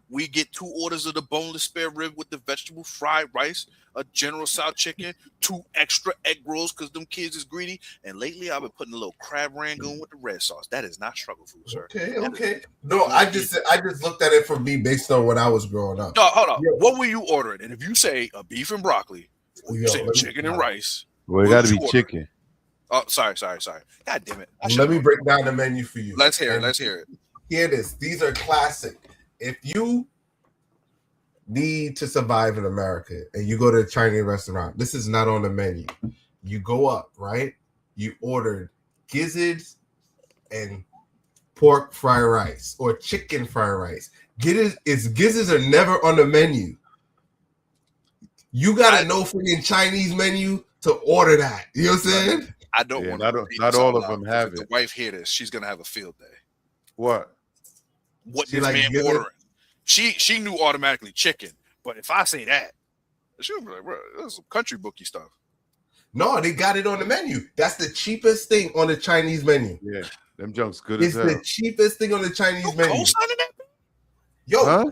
Speaker 5: We get 2 orders of the boneless spare rib with the vegetable fried rice, a General Tso chicken, 2 extra egg rolls because them kids is greedy. And lately, I've been putting a little crab rangoon with the red sauce. That is not struggle food, sir.
Speaker 2: Okay. No, I just looked at it for me based on when I was growing up.
Speaker 5: No, hold on.
Speaker 2: Yo.
Speaker 5: What were you ordering? And if you say a beef and broccoli, or you
Speaker 2: Yo,
Speaker 5: say
Speaker 2: let me-
Speaker 5: chicken and rice.
Speaker 1: Well, it
Speaker 5: What
Speaker 1: got to
Speaker 5: was
Speaker 1: be
Speaker 5: you ordering?
Speaker 1: chicken.
Speaker 5: Oh, sorry. God damn it.
Speaker 2: Let me break down the menu for you.
Speaker 5: Let's hear it.
Speaker 2: And
Speaker 5: Let's hear it.
Speaker 2: Hear this. These are classic. If you need to survive in America and you go to a Chinese restaurant, this is not on the menu. You go up, right? You ordered gizzards and pork fried rice or chicken fried rice. Gizzards are never on the menu. You gotta know freaking Chinese menu to order that. You know what I'm saying?
Speaker 5: I don't
Speaker 1: Yeah,
Speaker 5: want
Speaker 1: not all of them have
Speaker 5: The
Speaker 1: it.
Speaker 5: wife hear this, she's gonna have a field day.
Speaker 1: What?
Speaker 5: What
Speaker 2: She
Speaker 5: this
Speaker 2: like
Speaker 5: man
Speaker 2: gizzard?
Speaker 5: ordering? She knew automatically chicken, but if I say that, she'll be like, "Bro, this is some country bookie stuff."
Speaker 2: No, they got it on the menu. That's the cheapest thing on the Chinese menu.
Speaker 1: Yeah, them junks good
Speaker 2: It's
Speaker 1: as
Speaker 2: the
Speaker 1: hell.
Speaker 2: cheapest thing on the Chinese
Speaker 5: You
Speaker 2: menu.
Speaker 5: co-signing that?
Speaker 2: Yo,
Speaker 1: Huh?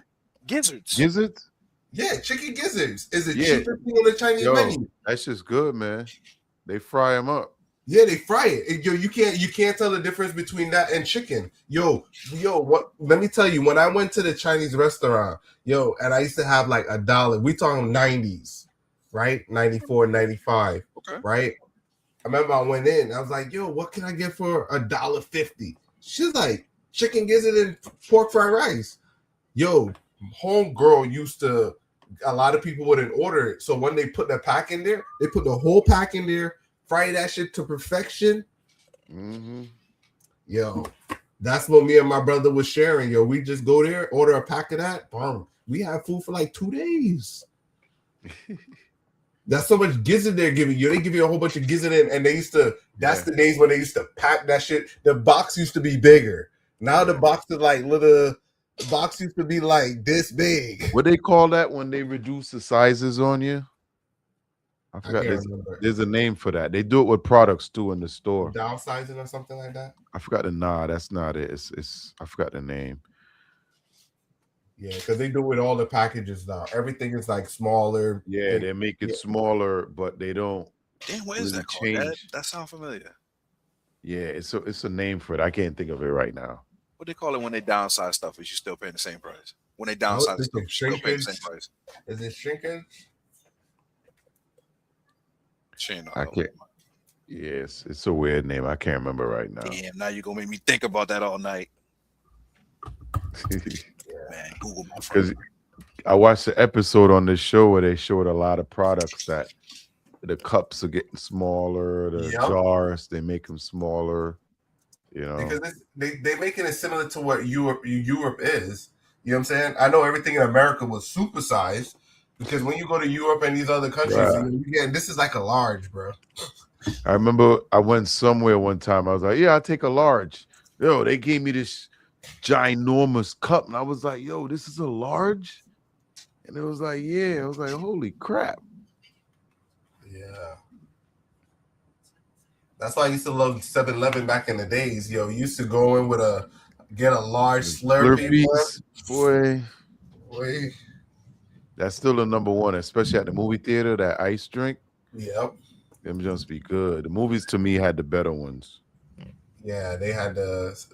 Speaker 5: Gizzards.
Speaker 1: Gizzards?
Speaker 2: yeah, chicken gizzards is the
Speaker 1: Yeah.
Speaker 2: cheapest thing on the Chinese
Speaker 1: Yo,
Speaker 2: menu.
Speaker 1: that's just good, man. They fry them up.
Speaker 2: Yeah, they fry it. Yo, you can't tell the difference between that and chicken. Yo, what? Let me tell you, when I went to the Chinese restaurant, and I used to have like $1. We talking 90s, right? 94, 95,
Speaker 5: Okay.
Speaker 2: right? I remember I went in. I was like, yo, what can I get for $1.50? She's like, chicken gizzard and pork fried rice. Yo, homegirl used to. A lot of people wouldn't order it, so when they put the pack in there, they put the whole pack in there. Fry that shit to perfection.
Speaker 1: Mm-hmm.
Speaker 2: Yo, that's what me and my brother was sharing. Yo, we just go there, order a pack of that. Boom. We have food for like 2 days. That's so much gizzard they're giving you. They give you a whole bunch of gizzard and they used to, that's the days when they used to pack that shit. The box used to be bigger. Now the box is like little, the box used to be like this big.
Speaker 1: What they call that when they reduce the sizes on you? I
Speaker 2: I
Speaker 1: forgot.
Speaker 2: can't
Speaker 1: There's,
Speaker 2: remember.
Speaker 1: there's a name for that. They do it with products too in the store.
Speaker 2: Downsizing or something like that.
Speaker 1: I forgot the that's not it. It's I forgot the name.
Speaker 2: Yeah, because they do it with all the packages now. Everything is like smaller.
Speaker 1: Yeah, they make it smaller, but they don't.
Speaker 5: Damn, what is
Speaker 1: really
Speaker 5: that called? That,
Speaker 1: change.
Speaker 5: that sounds familiar.
Speaker 1: Yeah, it's a name for it. I can't think of it right now.
Speaker 5: What they call it when they downsize stuff? Is you still paying the same price? When they
Speaker 2: Oh,
Speaker 5: downsize
Speaker 2: is
Speaker 5: stuff,
Speaker 2: it
Speaker 5: you still paying the same
Speaker 2: shrinkage?
Speaker 5: price.
Speaker 2: Is it shrinkage?
Speaker 5: She ain't know
Speaker 1: I
Speaker 5: that
Speaker 1: can't.
Speaker 5: one.
Speaker 1: Yes, it's a weird name. I can't remember right now.
Speaker 5: Damn, now you're gonna make me think about that all night. Man, Google my
Speaker 1: Because
Speaker 5: friend.
Speaker 1: I watched the episode on this show where they showed a lot of products that the cups are getting smaller, the
Speaker 2: Yep.
Speaker 1: jars they make them smaller. You know,
Speaker 2: Because they making it similar to what Europe is. You know what I'm saying? I know everything in America was supersized because when you go to Europe and these other countries,
Speaker 1: Right.
Speaker 2: you get this is like a large, bro.
Speaker 1: I remember I went somewhere one time. I was like, "Yeah, I'll take a large." Yo, they gave me this ginormous cup, and I was like, "Yo, this is a large," and it was like, "Yeah." I was like, "Holy crap!"
Speaker 2: Yeah. That's why I used to love 7-Eleven back in the days. Yo, you used to go in with get a large Slurpee.
Speaker 1: Slurpees, boy.
Speaker 2: Boy.
Speaker 1: That's still the number one, especially at the movie theater. That ice drink,
Speaker 2: Yep.
Speaker 1: them just be good. The movies to me had the better ones.
Speaker 2: Yeah, they had those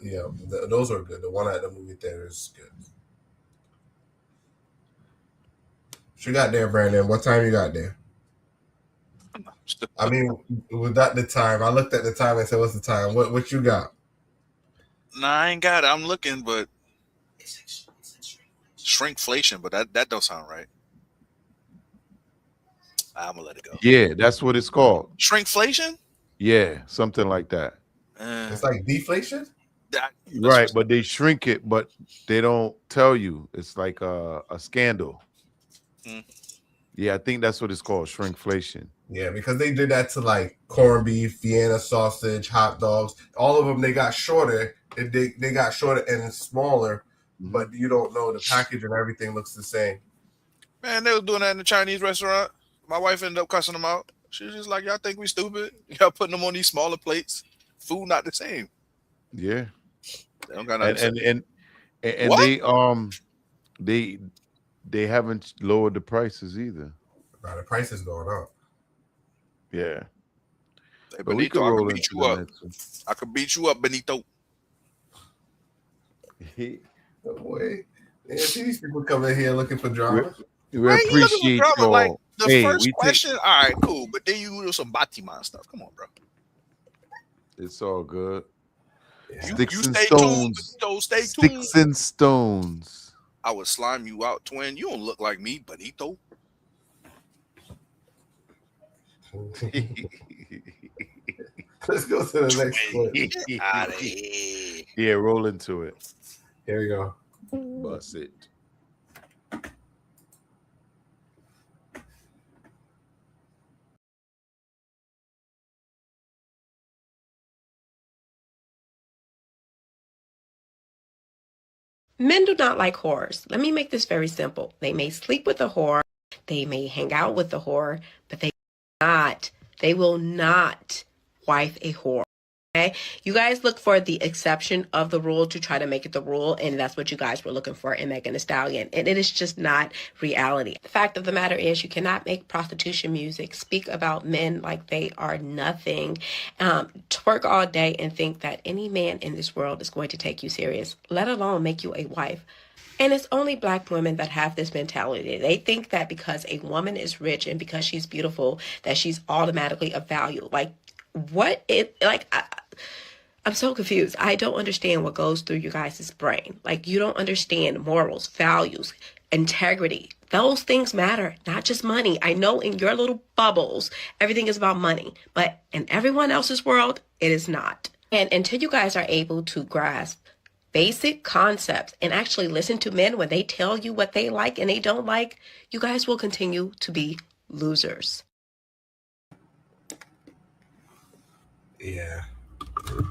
Speaker 2: are good. The one at the movie theater is good. What you got there, Brandon? What time you got there? I mean, was that the time? I looked at the time and said, "What's the time? What you got?"
Speaker 5: Nah, I ain't got it. I'm looking, but shrinkflation, but that don't sound right. I'm gonna let it go.
Speaker 1: Yeah, that's what it's called.
Speaker 5: Shrinkflation?
Speaker 1: Yeah, something like that.
Speaker 2: It's like deflation.
Speaker 1: Right, but they shrink it, but they don't tell you. It's like a scandal.
Speaker 5: Mm.
Speaker 1: Yeah, I think that's what it's called, shrinkflation.
Speaker 2: Yeah, because they did that to like corned beef, Vienna sausage, hot dogs. All of them, they got shorter. They got shorter and smaller, but you don't know the package and everything looks the same.
Speaker 5: Man, they was doing that in the Chinese restaurant. My wife ended up cussing them out. She was just like, "Y'all think we stupid? Y'all putting them on these smaller plates. Food not the same."
Speaker 1: Yeah,
Speaker 5: they don't got nothing
Speaker 1: and
Speaker 5: what?
Speaker 1: they haven't lowered the prices either.
Speaker 2: Now the price is going up.
Speaker 1: Yeah.
Speaker 5: Hey,
Speaker 1: But we could
Speaker 5: Benito, I
Speaker 1: roll
Speaker 5: could beat
Speaker 1: into
Speaker 5: you
Speaker 1: the
Speaker 5: up.
Speaker 1: next one.
Speaker 5: I could beat you up, Benito.
Speaker 2: Oh, boy, yeah, see these people coming here looking for drama.
Speaker 1: We
Speaker 5: Why you looking for
Speaker 1: appreciate
Speaker 5: drama? Like
Speaker 1: y'all.
Speaker 5: the
Speaker 1: Hey,
Speaker 5: first
Speaker 1: we
Speaker 5: question, all right, cool. But then you do some Batiman stuff. Come on, bro.
Speaker 1: It's all good.
Speaker 2: Yeah.
Speaker 1: Sticks
Speaker 5: You
Speaker 1: and
Speaker 5: stay tuned,
Speaker 1: stones.
Speaker 5: Benito. Stay tuned.
Speaker 1: Sticks and stones.
Speaker 5: I would slime you out, twin. You don't look like me, Benito.
Speaker 2: Let's go to the next clip.
Speaker 5: Get out of here.
Speaker 1: Yeah, roll into it.
Speaker 2: Here we go.
Speaker 1: Bust it.
Speaker 6: Men do not like whores. Let me make this very simple. They may sleep with a whore, they may hang out with a whore, but they will not wife a whore. Okay? You guys look for the exception of the rule to try to make it the rule, and that's what you guys were looking for in Megan Thee Stallion, and it is just not reality. The fact of the matter is you cannot make prostitution music speak about men like they are nothing, twerk all day and think that any man in this world is going to take you serious, let alone make you a wife. And it's only black women that have this mentality. They think that because a woman is rich and because she's beautiful, that she's automatically of value. Like, what it like I'm so confused. I don't understand what goes through you guys' brain. Like, you don't understand morals, values, integrity. Those things matter, not just money. I know in your little bubbles, everything is about money, but in everyone else's world, it is not. And until you guys are able to grasp basic concepts and actually listen to men when they tell you what they like and they don't like, you guys will continue to be losers.
Speaker 2: Yeah.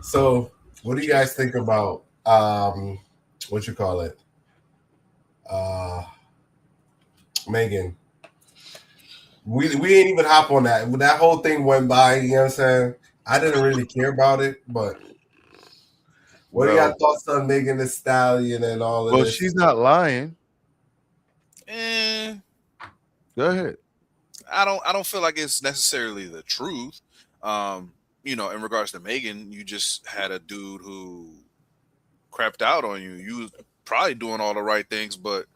Speaker 2: So, what do you guys think about what you call it? Megan. We ain't even hop on that. That whole thing went by, you know what I'm saying? I didn't really care about it, but what are your thoughts on Megan Thee Stallion and all of this?
Speaker 1: Well, she's not lying.
Speaker 5: Eh,
Speaker 1: Go ahead.
Speaker 5: I don't feel like it's necessarily the truth. You know, in regards to Megan, you just had a dude who crapped out on you. You was probably doing all the right things, but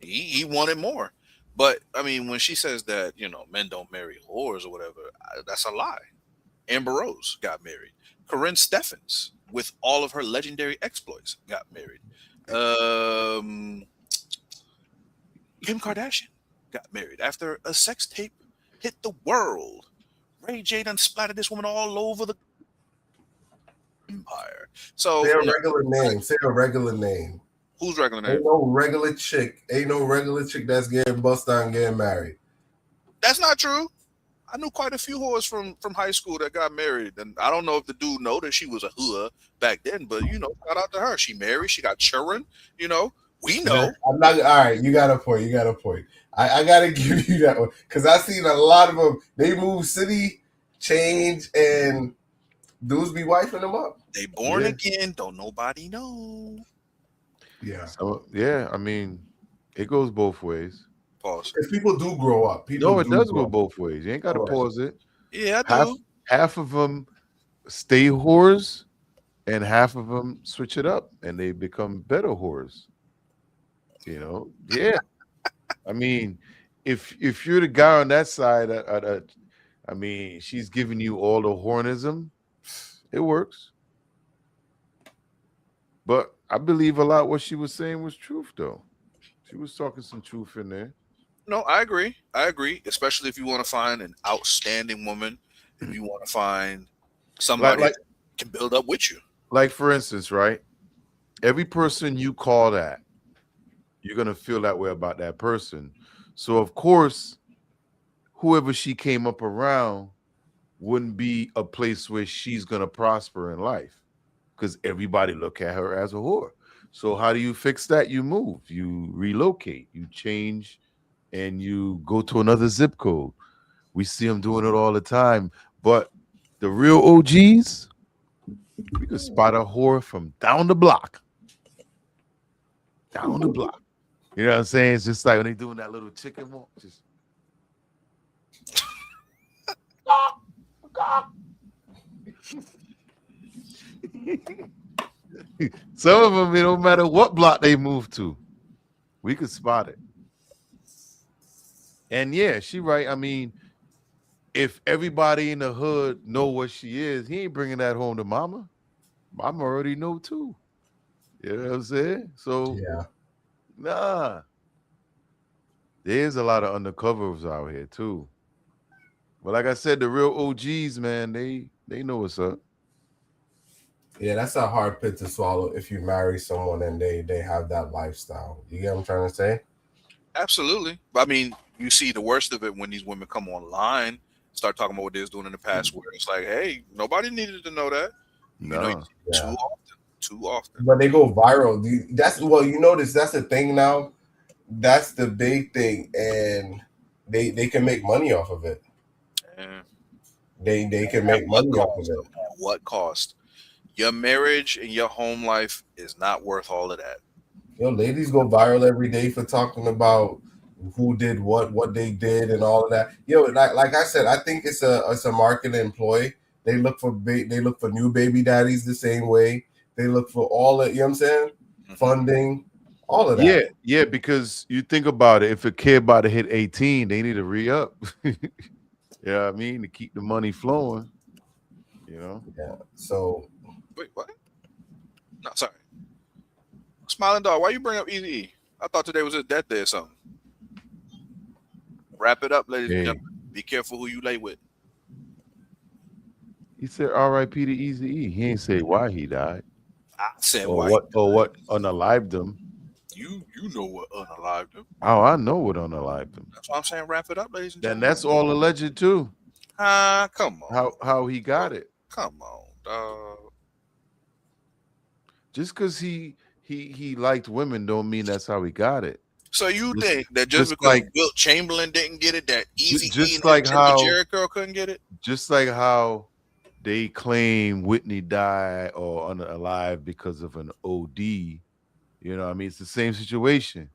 Speaker 5: he wanted more. But I mean, when she says that, you know, men don't marry whores or whatever, that's a lie. Amber Rose got married. Corinne Steffens, with all of her legendary exploits, got married. Kim Kardashian got married after a sex tape hit the world. Ray J done splattered this woman all over the empire. So
Speaker 2: say a regular name. Say a regular name.
Speaker 5: Who's regular name?
Speaker 2: Ain't no regular chick that's getting busted out and getting married.
Speaker 5: That's not true. I knew quite a few whores from high school that got married, and I don't know if the dude know that she was a whore back then, but you know, shout out to her. She married, she got children. You know, we know.
Speaker 2: I'm not all right. You got a point. I gotta give you that one because I seen a lot of them. They move city, change, and dudes be wifing them up.
Speaker 5: They born again. Don't nobody know.
Speaker 2: Yeah.
Speaker 1: So, yeah, I mean, it goes both ways.
Speaker 5: Pause.
Speaker 2: Because people do grow up. It
Speaker 1: does go both ways. You ain't got to pause it.
Speaker 5: Yeah, I do.
Speaker 1: Half of them stay whores, and half of them switch it up, and they become better whores. You know, yeah. I mean, if you're the guy on that side, I mean, she's giving you all the hornism. It works. But I believe a lot what she was saying was truth, though. She was talking some truth in there.
Speaker 5: No, I agree. I agree, especially if you want to find an outstanding woman, if you want to find somebody
Speaker 1: Like-
Speaker 5: that can build up with you.
Speaker 1: Like, for instance, right? Every person you call that, you're going to feel that way about that person. So, of course, whoever she came up around wouldn't be a place where she's going to prosper in life because everybody look at her as a whore. So how do you fix that? You move, you relocate, you change, and you go to another zip code. We see them doing it all the time. But the real OGs, we could spot a whore from down the block. Down the block. You know what I'm saying? It's just like when they doing that little chicken walk. Just some of them, it don't matter what block they move to, we could spot it. And yeah, she right. I mean, if everybody in the hood know what she is, he ain't bringing that home to mama. Mama already know too. You know what I'm saying? So
Speaker 2: Yeah.
Speaker 1: nah, there's a lot of undercovers out here too. But like I said, the real OGs, man, they know what's up.
Speaker 2: Yeah, that's a hard pill to swallow if you marry someone and they have that lifestyle. You get what I'm trying to say?
Speaker 5: Absolutely. I mean, you see the worst of it when these women come online, start talking about what they was doing in the past, where it's like, hey, nobody needed to know that. You know,
Speaker 1: Nah.
Speaker 2: Yeah.
Speaker 5: too often.
Speaker 2: But they go viral. That's you notice that's the thing now. That's the big thing, and they can make money off of it.
Speaker 5: And
Speaker 2: They can make money off of it.
Speaker 5: at what cost? Your marriage and your home life is not worth all of that.
Speaker 2: Yo, ladies go viral every day for talking about who did what they did and all of that. Yo, like I said, I think it's a marketing ploy. They look for new baby daddies the same way. They look for all of, you know what I'm saying? Funding, all of that.
Speaker 1: Yeah, because you think about it, if a kid about to hit 18, they need to re-up. Yeah, I mean, to keep the money flowing, you know.
Speaker 2: Yeah. So
Speaker 5: Wait, what? No, sorry. Smiling Dog, why you bring up Eazy-E? I thought today was his death day or something. Wrap it up, ladies and gentlemen. Be careful who you lay with.
Speaker 1: He said R.I.P. to Eazy-E. He ain't say why he died.
Speaker 5: I said
Speaker 1: Or
Speaker 5: why.
Speaker 1: what unalived him.
Speaker 5: You know what unalived him.
Speaker 1: Oh, I know what unalived him.
Speaker 5: That's why I'm saying wrap it up, ladies and
Speaker 1: Then
Speaker 5: gentlemen.
Speaker 1: that's all alleged too.
Speaker 5: Come on.
Speaker 1: How he got it.
Speaker 5: Come on, dog.
Speaker 1: Just because he liked women don't mean that's how he got it.
Speaker 5: So you
Speaker 1: Just-
Speaker 5: think that just
Speaker 1: just
Speaker 5: because
Speaker 1: like-
Speaker 5: Wilt Chamberlain didn't get it, that Eazy-E
Speaker 1: just
Speaker 5: and
Speaker 1: like
Speaker 5: Jimmy
Speaker 1: how-
Speaker 5: Jericho couldn't get it?
Speaker 1: Just like how they claim Whitney died or unalive because of an OD. You know what I mean? It's the same situation.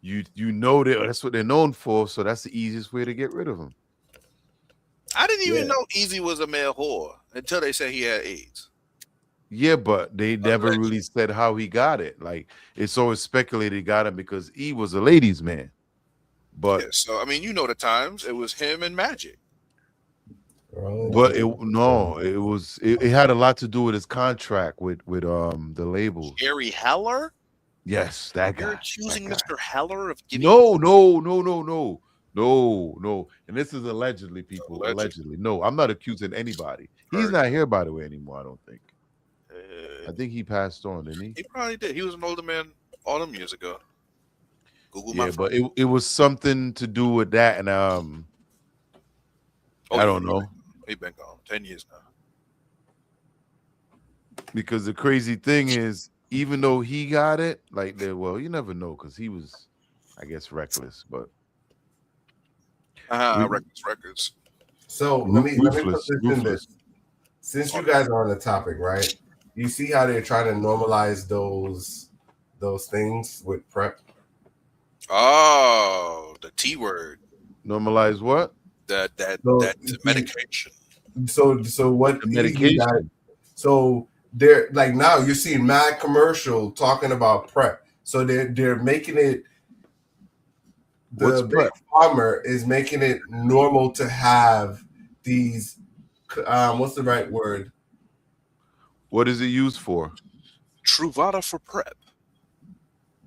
Speaker 1: You know that's what they're known for, so that's the easiest way to get rid of them.
Speaker 5: I didn't even
Speaker 2: Yeah.
Speaker 5: know Eazy was a male whore until they said he had AIDS.
Speaker 1: Yeah, but they never
Speaker 5: Alleged.
Speaker 1: really said how he got it. Like, it's always speculated he got it because he was a ladies' man. But
Speaker 5: Yeah, so I mean, you know the times it was him and Magic.
Speaker 1: it had a lot to do with his contract with the labels.
Speaker 5: Gary Heller?
Speaker 1: Yes, that
Speaker 5: You're
Speaker 1: guy.
Speaker 5: accusing
Speaker 1: that guy.
Speaker 5: Mr. Heller of getting
Speaker 1: No. And this is allegedly, people. Allegedly. No, I'm not accusing anybody. He's
Speaker 5: Heard.
Speaker 1: not here, by the way, anymore. I don't think. I
Speaker 5: Uh,
Speaker 1: think he passed on, didn't he?
Speaker 5: he probably did. He was an older man all them years ago. Google my
Speaker 1: Yeah,
Speaker 5: phone.
Speaker 1: but it was something to do with that, and I don't know.
Speaker 5: He been gone 10 years now.
Speaker 1: Because the crazy thing is, even though he got it, like, you never know, because he was, I guess, reckless. But We-
Speaker 5: Records.
Speaker 2: So let me put
Speaker 1: Ruthless,
Speaker 2: this in
Speaker 1: ruthless.
Speaker 2: this. Since you guys are on the topic, right? You see how they're trying to normalize those things with PrEP.
Speaker 5: Oh, the T word.
Speaker 1: normalize what?
Speaker 5: That
Speaker 2: So,
Speaker 5: medication.
Speaker 2: So what
Speaker 1: The medication.
Speaker 2: So they're like, now you're seeing mad commercial talking about PrEP. So they're making it
Speaker 1: What's
Speaker 2: the big
Speaker 1: prep?
Speaker 2: farmer is making it normal to have these. What's the right word?
Speaker 1: What is it used for?
Speaker 5: Truvada for prep.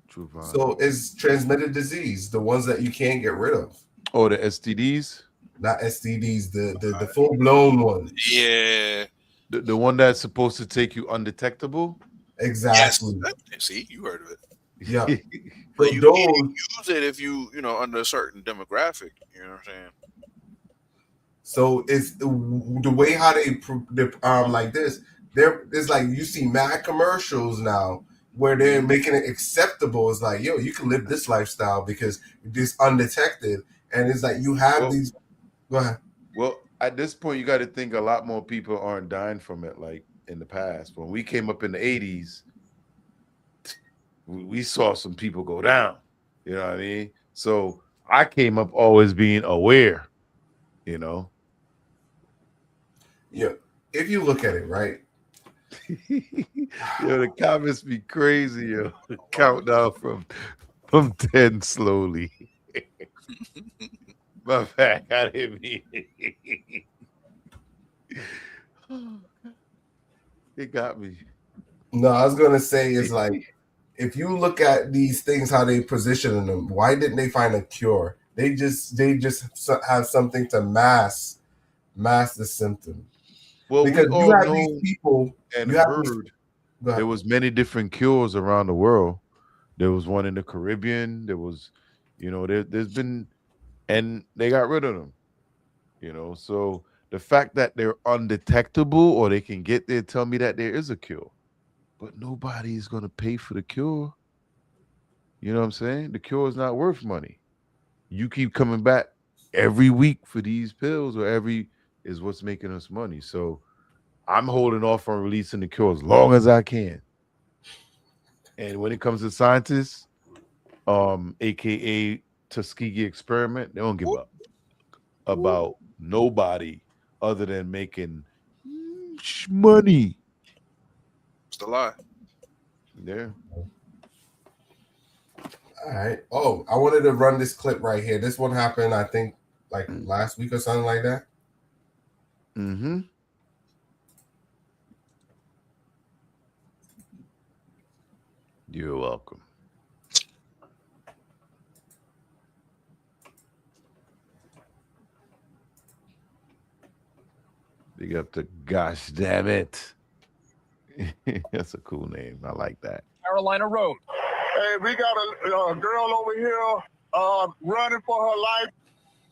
Speaker 1: Truvada.
Speaker 2: So it's transmitted disease, the ones that you can't get rid of,
Speaker 1: Oh, the STDs?
Speaker 2: not STDs, the full blown ones.
Speaker 5: Yeah.
Speaker 1: The one that's supposed to take you undetectable?
Speaker 2: Exactly.
Speaker 5: Yes. See, you heard of it.
Speaker 2: Yeah.
Speaker 5: But
Speaker 2: So
Speaker 5: you
Speaker 2: those,
Speaker 5: can't use it if you know, under a certain demographic. You know what I'm saying?
Speaker 2: so it's the way how they like this. There is like you see mad commercials now where they're making it acceptable. It's like, yo, you can live this lifestyle because it's undetected, and it's like you have
Speaker 1: Well-
Speaker 2: these. Go ahead.
Speaker 1: Well, at this point, you got to think a lot more people aren't dying from it like in the past. When we came up in the 80s, we saw some people go down. You know what I mean? So I came up always being aware, you know.
Speaker 2: Yeah, if you look at it, right?
Speaker 1: Yo, the comments be crazy, yo. Countdown from 10 slowly. My bad, I didn't mean it. It got me.
Speaker 2: No, I was gonna say is like if you look at these things, how they position them, why didn't they find a cure? They just have something to mask the symptom.
Speaker 1: Well,
Speaker 2: Because
Speaker 1: we
Speaker 2: you
Speaker 1: all
Speaker 2: have
Speaker 1: know
Speaker 2: these people
Speaker 1: and
Speaker 2: you have
Speaker 1: heard
Speaker 2: these, go ahead.
Speaker 1: there was many different cures around the world. There was one in the Caribbean. There was, there's been, and they got rid of them. So the fact that they're undetectable or they can get there, tell me that there is a cure, but nobody's gonna pay for the cure. You know what I'm saying? The cure is not worth money. You keep coming back every week for these pills, or every is what's making us money. So I'm holding off on releasing the cure as long as I can. And when it comes to scientists, aka Tuskegee experiment, they don't give up about nobody other than making money.
Speaker 5: It's the lie.
Speaker 1: Yeah.
Speaker 2: All right. Oh, I wanted to run this clip right here. This one happened, I think, like last week or something like that.
Speaker 1: Mm-hmm. You're welcome. Big up to gosh damn it. That's a cool name. I like that.
Speaker 7: Carolina Road.
Speaker 3: Hey, we got a girl over here running for her life.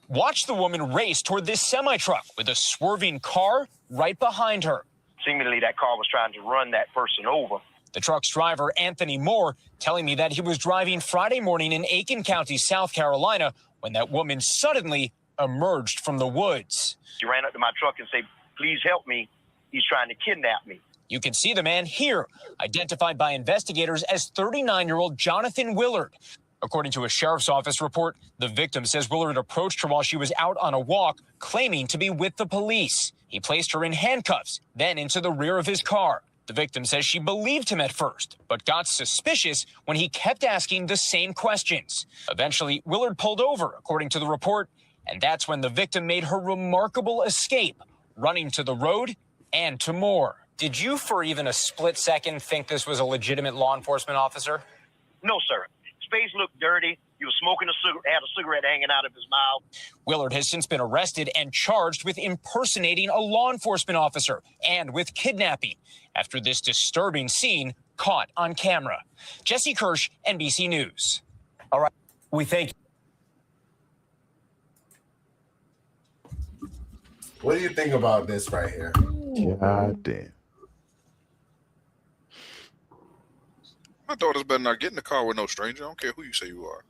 Speaker 7: Watch the woman race toward this semi-truck with a swerving car right behind her.
Speaker 8: Seemingly, that car was trying to run that person over.
Speaker 7: The truck's driver, Anthony Moore, telling me that he was driving Friday morning in Aiken County, South Carolina, when that woman suddenly emerged from the woods.
Speaker 8: She ran up to my truck and said, "Please help me. He's trying to kidnap me."
Speaker 7: You can see the man here, identified by investigators as 39-year-old Jonathan Willard. According to a sheriff's office report, the victim says Willard approached her while she was out on a walk, claiming to be with the police. He placed her in handcuffs, then into the rear of his car. The victim says she believed him at first, but got suspicious when he kept asking the same questions. Eventually, Willard pulled over, according to the report, and that's when the victim made her remarkable escape, running to the road and to more. Did you, for even a split second, think this was a legitimate law enforcement officer?
Speaker 8: No, sir. His face looked dirty. He was smoking a cigarette, had a cigarette hanging out of his mouth.
Speaker 7: Willard has since been arrested and charged with impersonating a law enforcement officer and with kidnapping after this disturbing scene caught on camera. Jesse Kirsch, NBC News.
Speaker 9: All right. We thank you.
Speaker 2: What do you think about this right here?
Speaker 1: God damn.
Speaker 5: My daughter's better not get in the car with no stranger. I don't care who you say you are.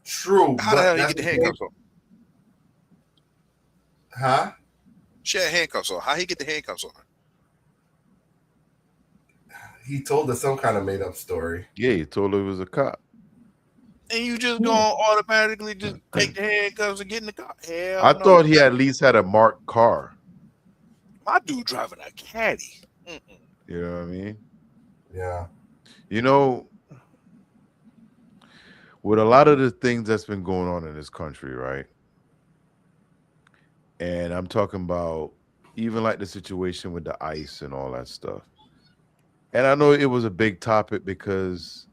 Speaker 2: True.
Speaker 5: How the hell you
Speaker 2: that's
Speaker 5: get the
Speaker 2: thing.
Speaker 5: handcuffs on?
Speaker 2: Huh?
Speaker 5: She had handcuffs on. How he get the handcuffs on her?
Speaker 2: He told us some kind of made up story.
Speaker 1: Yeah, he told her he was a cop.
Speaker 5: And you just gonna automatically just take the handcuffs and get in the car? Hell
Speaker 1: I
Speaker 5: no.
Speaker 1: thought he at least had a marked car.
Speaker 5: My dude driving a caddy. Mm-mm.
Speaker 1: You know what I mean?
Speaker 2: Yeah.
Speaker 1: You know, with a lot of the things that's been going on in this country, right? And I'm talking about even like the situation with the ICE and all that stuff. And I know it was a big topic because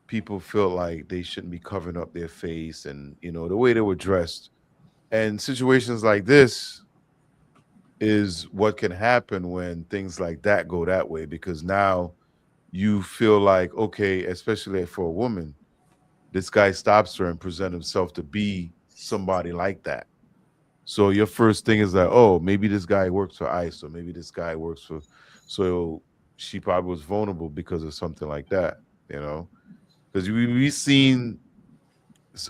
Speaker 1: people felt like they shouldn't be covering up their face and, you know, the way they were dressed. And situations like this is what can happen when things like that go that way, because now you feel like, okay, especially for a woman, this guy stops her and present himself to be somebody like that. So your first thing is like, oh, maybe this guy works for ICE, or maybe this guy works for. So she probably was vulnerable because of something like that, you know? Because we've seen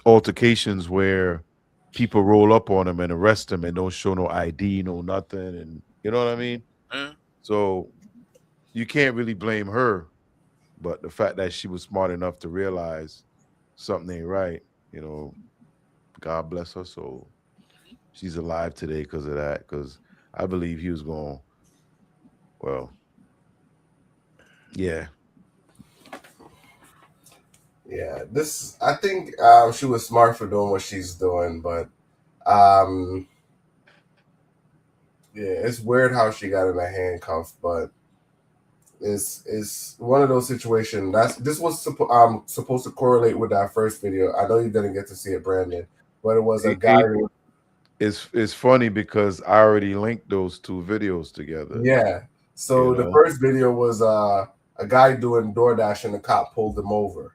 Speaker 1: altercations where people roll up on him and arrest him and don't show no ID, no nothing, and you know what I mean? So you can't really blame her, but the fact that she was smart enough to realize something ain't right, you know, God bless her soul. She's alive today because of that, because I believe he was going, well, yeah.
Speaker 2: Yeah, this I think she was smart for doing what she's doing, but yeah, it's weird how she got in a handcuff, but it's one of those situations. This was supposed to correlate with that first video. I know you didn't get to see it, Brandon, but it was a guy.
Speaker 1: It's funny because I already linked those two videos together.
Speaker 2: Yeah. So the first video was a guy doing DoorDash and the cop pulled him over.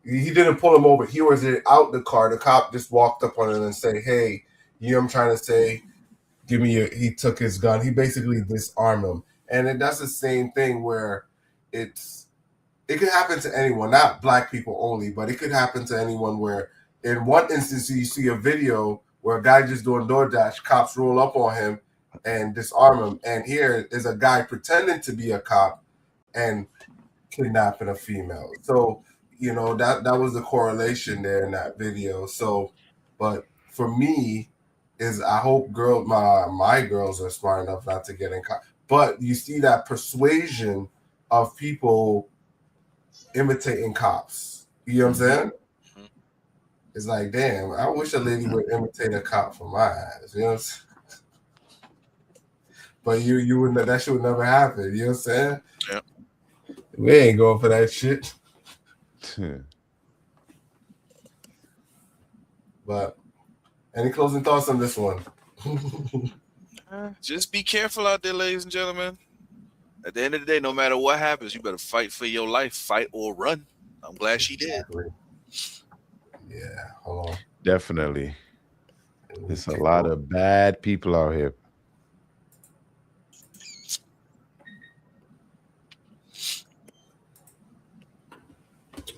Speaker 2: He didn't pull him over. He was out the car. The cop just walked up on him and say, "Hey, you know what I'm trying to say? Give me your." He took his gun. He basically disarmed him. And that's the same thing where it could happen to anyone, not black people only, but it could happen to anyone where in one instance you see a video where a guy just doing DoorDash, cops roll up on him and disarm him. And here is a guy pretending to be a cop and kidnapping a female. So, you know, that was the correlation there in that video. So, but for me, is I hope my girls are smart enough not to get in caught. But you see that persuasion of people imitating cops. You know what I'm saying? It's like, damn, I wish a lady would imitate a cop for my ass. You know what I'm saying? But you wouldn't, that shit would never happen. You know what I'm saying?
Speaker 5: Yeah.
Speaker 2: We ain't going for that shit. But any closing thoughts on this one?
Speaker 5: Just be careful out there, ladies and gentlemen. At the end of the day, no matter what happens, you better fight for your life, fight or run. I'm glad she did.
Speaker 2: Yeah, hold on.
Speaker 1: Definitely. There's a lot of bad people out here.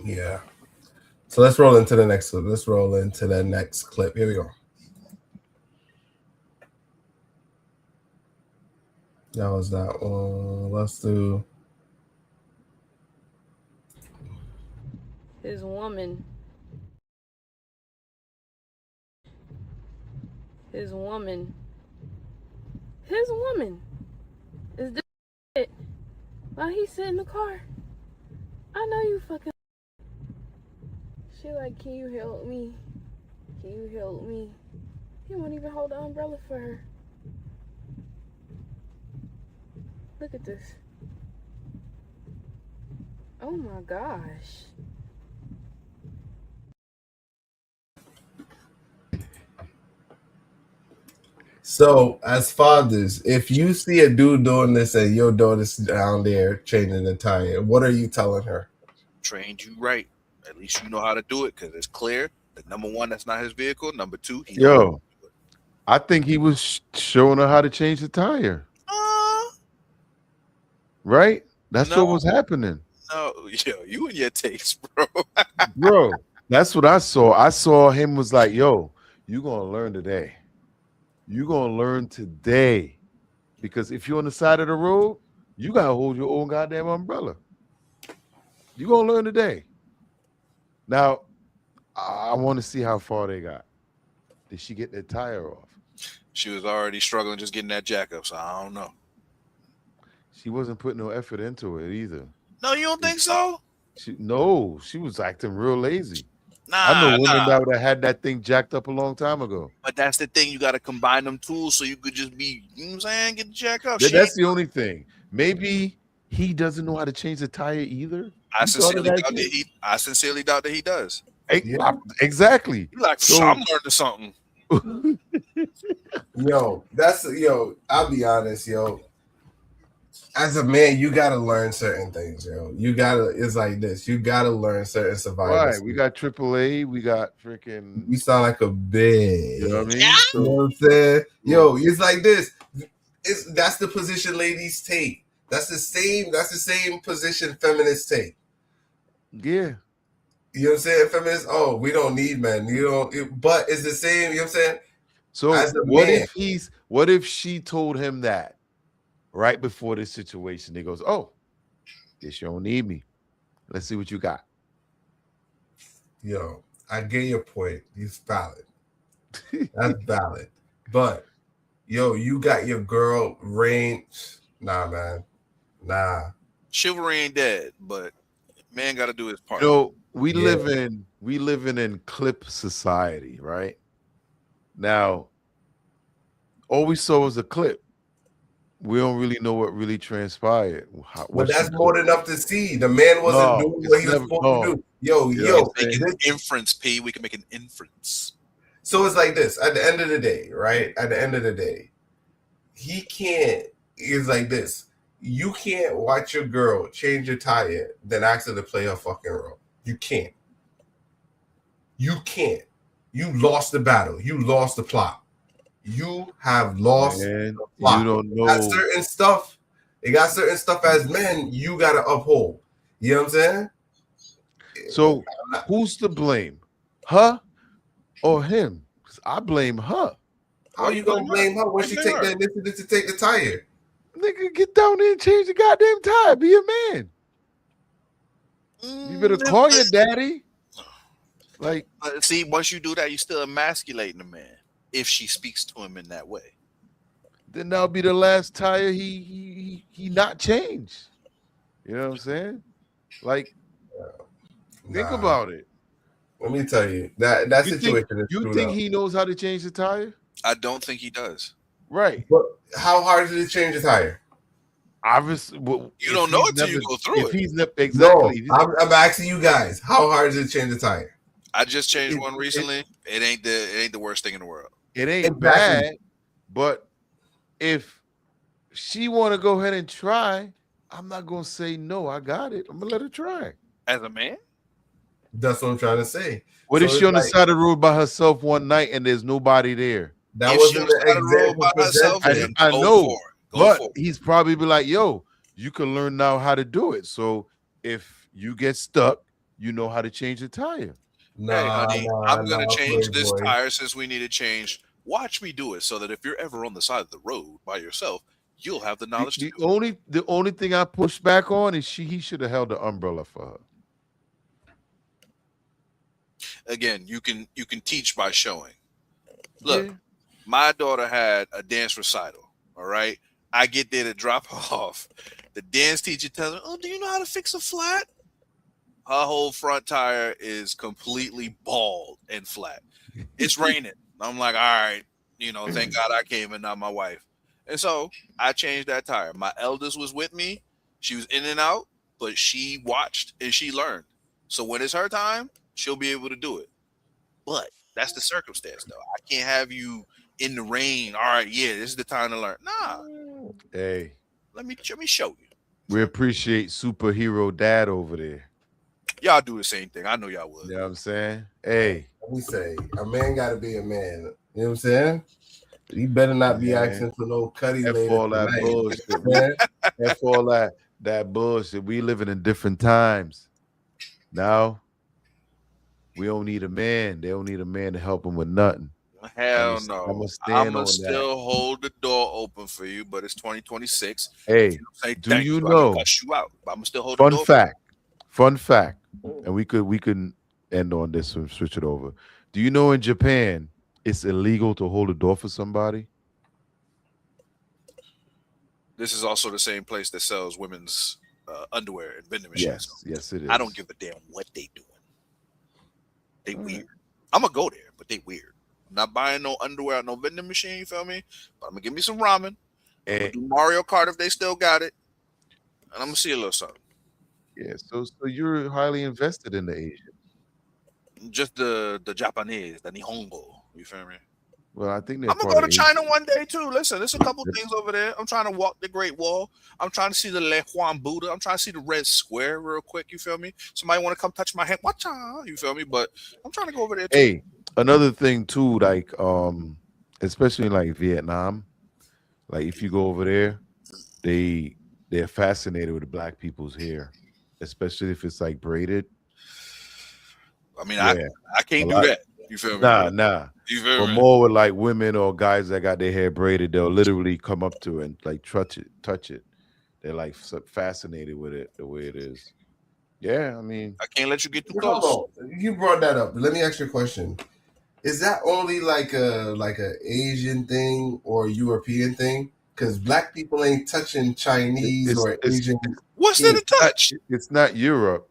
Speaker 2: Yeah. So let's roll into the next clip. Let's roll into the next clip. Here we go. That was that one. Let's do.
Speaker 10: His woman. His woman. His woman. Is this it? While he sit in the car. I know you fucking. She like, can you help me? Can you help me? He won't even hold the umbrella for her. Look at this. Oh my gosh.
Speaker 2: So, as fathers, if you see a dude doing this and your daughter's down there changing the tire, what are you telling her?
Speaker 5: Trained you right. At least you know how to do it because it's clear that number one, that's not his vehicle. Number two,
Speaker 1: I think he was showing her how to change the tire. Right? That's what was happening.
Speaker 5: No, yo, you and your takes, bro.
Speaker 1: Bro, that's what I saw. I saw him was like, yo, you're going to learn today. You're going to learn today. Because if you're on the side of the road, you got to hold your own goddamn umbrella. You're going to learn today. Now, I want to see how far they got. Did she get that tire off?
Speaker 5: She was already struggling just getting that jack up, so I don't know.
Speaker 1: She wasn't putting no effort into it either.
Speaker 5: No, you don't think so?
Speaker 1: No, she was acting real lazy. I know women
Speaker 5: nah.
Speaker 1: that would have had that thing jacked up a long time ago.
Speaker 5: But that's the thing. You got to combine them tools so you could just be, you know what I'm saying, get the jack up.
Speaker 1: That's the only thing. Maybe he doesn't know how to change the tire either.
Speaker 5: I
Speaker 1: You thought of
Speaker 5: sincerely
Speaker 1: that
Speaker 5: doubt that
Speaker 1: shit?
Speaker 5: I sincerely doubt that he does.
Speaker 1: Exactly.
Speaker 5: You like,
Speaker 1: So-
Speaker 5: I'm learning something.
Speaker 2: I'll be honest, yo. As a man, you gotta learn certain things, yo. It's like this. You gotta learn certain survival.
Speaker 1: Right.
Speaker 2: skills.
Speaker 1: We got AAA. We got freaking.
Speaker 2: You sound like a bitch.
Speaker 1: You know what I mean?
Speaker 2: You know what I'm saying? Yo, it's like this. That's the position ladies take. That's the same position feminists take.
Speaker 1: Yeah.
Speaker 2: You know what I'm saying? Feminists, oh, we don't need men. But it's the same, you know what I'm saying?
Speaker 1: So
Speaker 2: As a
Speaker 1: what
Speaker 2: man.
Speaker 1: what if she told him that right before this situation? He goes, "Oh, this you don't need me. Let's see what you got."
Speaker 2: Yo, I get your point. It's valid. That's valid. But yo, you got your girl range. Nah, man. Nah.
Speaker 5: Chivalry ain't dead, but man got to do his part.
Speaker 1: You know, we
Speaker 2: Yeah.
Speaker 1: live in clip society, right? Now, all we saw was a clip. We don't really know what really transpired.
Speaker 2: But that's more than enough to see. The man wasn't doing what he was supposed to do. Yo,
Speaker 5: Make an inference, P. We can make an inference.
Speaker 2: So it's like this. At the end of the day, right? At the end of the day, he can't. It's like this. You can't watch your girl change your tire, then ask her to play her fucking role. You can't. You can't. You lost the battle. You lost the plot. You have lost
Speaker 1: Man,
Speaker 2: the plot.
Speaker 1: you don't know.
Speaker 2: Got certain stuff. It got certain stuff as men you gotta uphold. You know what I'm saying?
Speaker 1: So who's to blame? Her or him? 'Cause I blame her.
Speaker 2: How you gonna blame her when she take that initiative to take the tire?
Speaker 1: Nigga, get down there and change the goddamn tire. Be a man. You better call your daddy. Like,
Speaker 5: See, once you do that, you still emasculating the man if she speaks to him in that way.
Speaker 1: then that'll be the last tire he not changed. You know what I'm saying? Like, think
Speaker 2: Nah.
Speaker 1: about it.
Speaker 2: Let me tell you that
Speaker 1: You
Speaker 2: situation
Speaker 1: think,
Speaker 2: is
Speaker 1: you
Speaker 2: screwed
Speaker 1: think
Speaker 2: up.
Speaker 1: he knows how to change the tire?
Speaker 5: I don't think he does.
Speaker 1: Right.
Speaker 2: But how hard is it to change a tire?
Speaker 1: Obviously, well,
Speaker 5: You don't know it till you go through
Speaker 1: if
Speaker 5: it.
Speaker 1: he's exactly.
Speaker 2: No, I'm asking you guys. How hard is it to change a tire?
Speaker 5: I just changed one recently. It ain't the worst thing in the world.
Speaker 1: It ain't
Speaker 2: Exactly.
Speaker 1: bad, but if she want to go ahead and try, I'm not gonna say no. I got it. I'm gonna let her try.
Speaker 5: As a man,
Speaker 2: That's what I'm trying to say.
Speaker 1: What
Speaker 2: So
Speaker 1: if she
Speaker 2: it's
Speaker 1: on the
Speaker 2: like-
Speaker 1: side of the road by herself one night and there's nobody there?
Speaker 2: That
Speaker 5: if she
Speaker 2: wasn't
Speaker 5: on the side
Speaker 2: the
Speaker 5: of the road
Speaker 2: example
Speaker 5: by herself,
Speaker 2: presented.
Speaker 5: then
Speaker 1: I
Speaker 5: go
Speaker 1: know,
Speaker 5: for it. Go
Speaker 1: but
Speaker 5: for it.
Speaker 1: he's probably be like, "Yo, you can learn now how to do it. So if you get stuck, you know how to change the tire."
Speaker 5: Hey, honey, I'm gonna change this
Speaker 2: Playboy.
Speaker 5: tire since we need a change. Watch me do it so that if you're ever on the side of the road by yourself, you'll have the knowledge to do it.
Speaker 1: The only thing I push back on is he should have held the umbrella for her.
Speaker 5: Again, you can teach by showing. Look,
Speaker 1: Yeah.
Speaker 5: my daughter had a dance recital. All right, I get there to drop her off. The dance teacher tells her, "Oh, do you know how to fix a flat?" Her whole front tire is completely bald and flat. It's raining. I'm like, all right, thank God I came and not my wife. And so I changed that tire. My eldest was with me. She was in and out, but she watched and she learned. So when it's her time, she'll be able to do it. But that's the circumstance, though. I can't have you in the rain. All right, yeah, this is the time to learn. Nah,
Speaker 1: Hey,
Speaker 5: let me show you.
Speaker 1: we appreciate superhero dad over there.
Speaker 5: Y'all do the same thing. I know y'all would.
Speaker 1: You know what I'm saying? Hey,
Speaker 2: Let me say, a man got to be a man. You know what I'm saying? He better not be
Speaker 1: Man.
Speaker 2: asking for no cutty
Speaker 1: F
Speaker 2: later
Speaker 1: all that
Speaker 2: tonight.
Speaker 1: bullshit.
Speaker 2: Man,
Speaker 1: F all that bullshit. We living in different times. Now, we don't need a man. They don't need a man to help them with nothing.
Speaker 5: Hell
Speaker 1: I'ma
Speaker 5: no.
Speaker 1: stand
Speaker 5: I'm
Speaker 1: on
Speaker 5: going to
Speaker 1: that.
Speaker 5: still hold the door open for you, but it's 2026.
Speaker 1: Hey,
Speaker 5: Say
Speaker 1: do
Speaker 5: thank
Speaker 1: you
Speaker 5: I can
Speaker 1: know?
Speaker 5: cuss you out, but I'm going to still hold the
Speaker 1: Fun
Speaker 5: door.
Speaker 1: fact, and we could end on this and switch it over. Do you know in Japan it's illegal to hold a door for somebody?
Speaker 5: This is also the same place that sells women's underwear and vending machines.
Speaker 1: Yes, it is.
Speaker 5: I don't give a damn what they doing. They weird. I'm gonna go there, but they weird. I'm not buying no underwear at no vending machine. You feel me? But I'm gonna give me some ramen. I'm gonna
Speaker 1: And
Speaker 5: do Mario Kart if they still got it, and I'm gonna see a little something.
Speaker 1: yeah, so you're highly invested in the Asian.
Speaker 5: Just the Japanese, the Nihongo. You feel me?
Speaker 1: Well, I think they're
Speaker 5: I'm gonna
Speaker 1: part
Speaker 5: go
Speaker 1: of
Speaker 5: to China one day too. Listen, there's a couple
Speaker 1: Asian.
Speaker 5: things over there. I'm trying to walk the Great Wall. I'm trying to see the Le Huan Buddha. I'm trying to see the Red Square real quick. You feel me? Somebody want to come touch my hand? Watch out. You feel me? But I'm trying to go over there too.
Speaker 1: Hey, another thing too, like especially in like Vietnam, like if you go over there, they're fascinated with the black people's hair, especially if it's like braided.
Speaker 5: I mean,
Speaker 1: Yeah,
Speaker 5: I can't
Speaker 1: a
Speaker 5: do
Speaker 1: lot.
Speaker 5: that. You feel me?
Speaker 1: Nah.
Speaker 5: You feel
Speaker 1: But
Speaker 5: me?
Speaker 1: more with like women or guys that got their hair braided, they'll literally come up to it and like touch it. They're like fascinated with it the way it is. Yeah, I mean,
Speaker 5: I can't let you get too
Speaker 2: Hold
Speaker 5: close.
Speaker 2: on. You brought that up. Let me ask you a question. Is that only like a Asian thing or European thing? Because black people ain't touching Chinese or Asian.
Speaker 5: What's there to
Speaker 1: it's not,
Speaker 5: touch?
Speaker 1: it's not Europe,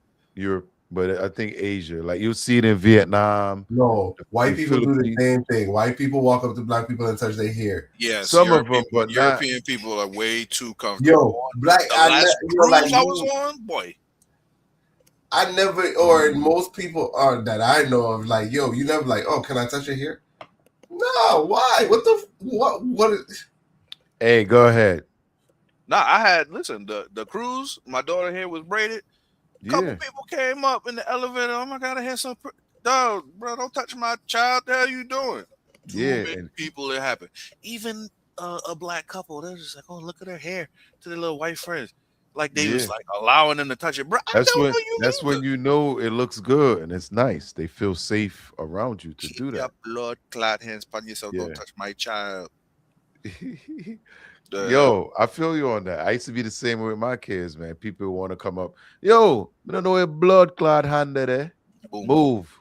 Speaker 1: but I think Asia. Like you'll see it in Vietnam.
Speaker 2: No, white
Speaker 1: the
Speaker 2: people do the
Speaker 1: Philippines.
Speaker 2: same thing. White people walk up to black people and touch their hair.
Speaker 5: Yes,
Speaker 1: Some of them, but not.
Speaker 5: European people are way too comfortable.
Speaker 2: Yo, black.
Speaker 5: The last cruise
Speaker 2: like
Speaker 5: I was on, boy.
Speaker 2: I never, or most people are that I know of, like, yo, you never like, oh, can I touch your hair? No, why? What?
Speaker 1: Hey, go ahead.
Speaker 5: Nah, I had the cruise. My daughter hair was braided. Couple
Speaker 1: Yeah,
Speaker 5: people came up in the elevator. Oh my god, I had some dog, bro. Don't touch my child. The hell you doing? Too
Speaker 1: yeah,
Speaker 5: many people. It happened. Even a black couple. They're just like, oh, look at her hair to their little white friends. Like they was
Speaker 1: yeah.
Speaker 5: like allowing them to touch it, bro. I
Speaker 1: That's
Speaker 5: don't
Speaker 1: when
Speaker 5: know you.
Speaker 1: that's when you know it looks good and it's nice. They feel safe around you to
Speaker 5: Keep
Speaker 1: do
Speaker 5: your
Speaker 1: that.
Speaker 5: blood clot hands upon yourself.
Speaker 1: Yeah.
Speaker 5: Don't touch my child.
Speaker 1: Yo, I feel you on that. I used to be the same way with my kids, man. People want to come up. Yo, I don't know where blood clot hand there.
Speaker 5: Boom.
Speaker 1: Move.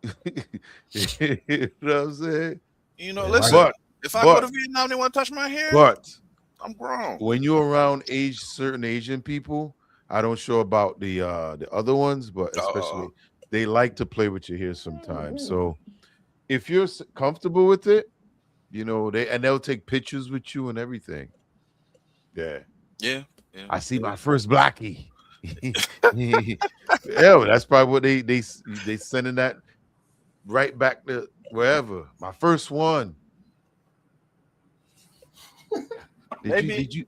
Speaker 1: You know what I'm saying?
Speaker 5: You know,
Speaker 2: Yeah,
Speaker 5: listen. If I go to Vietnam, they want to touch my hair.
Speaker 1: But
Speaker 5: I'm grown.
Speaker 1: when you're around certain Asian people, I don't sure about the other ones, but especially they like to play with your hair sometimes. So if you're comfortable with it, you know, they'll take pictures with you and everything. Yeah. I see my first blackie. Yeah, that's probably what they sending that right back to wherever. My first one. Did you?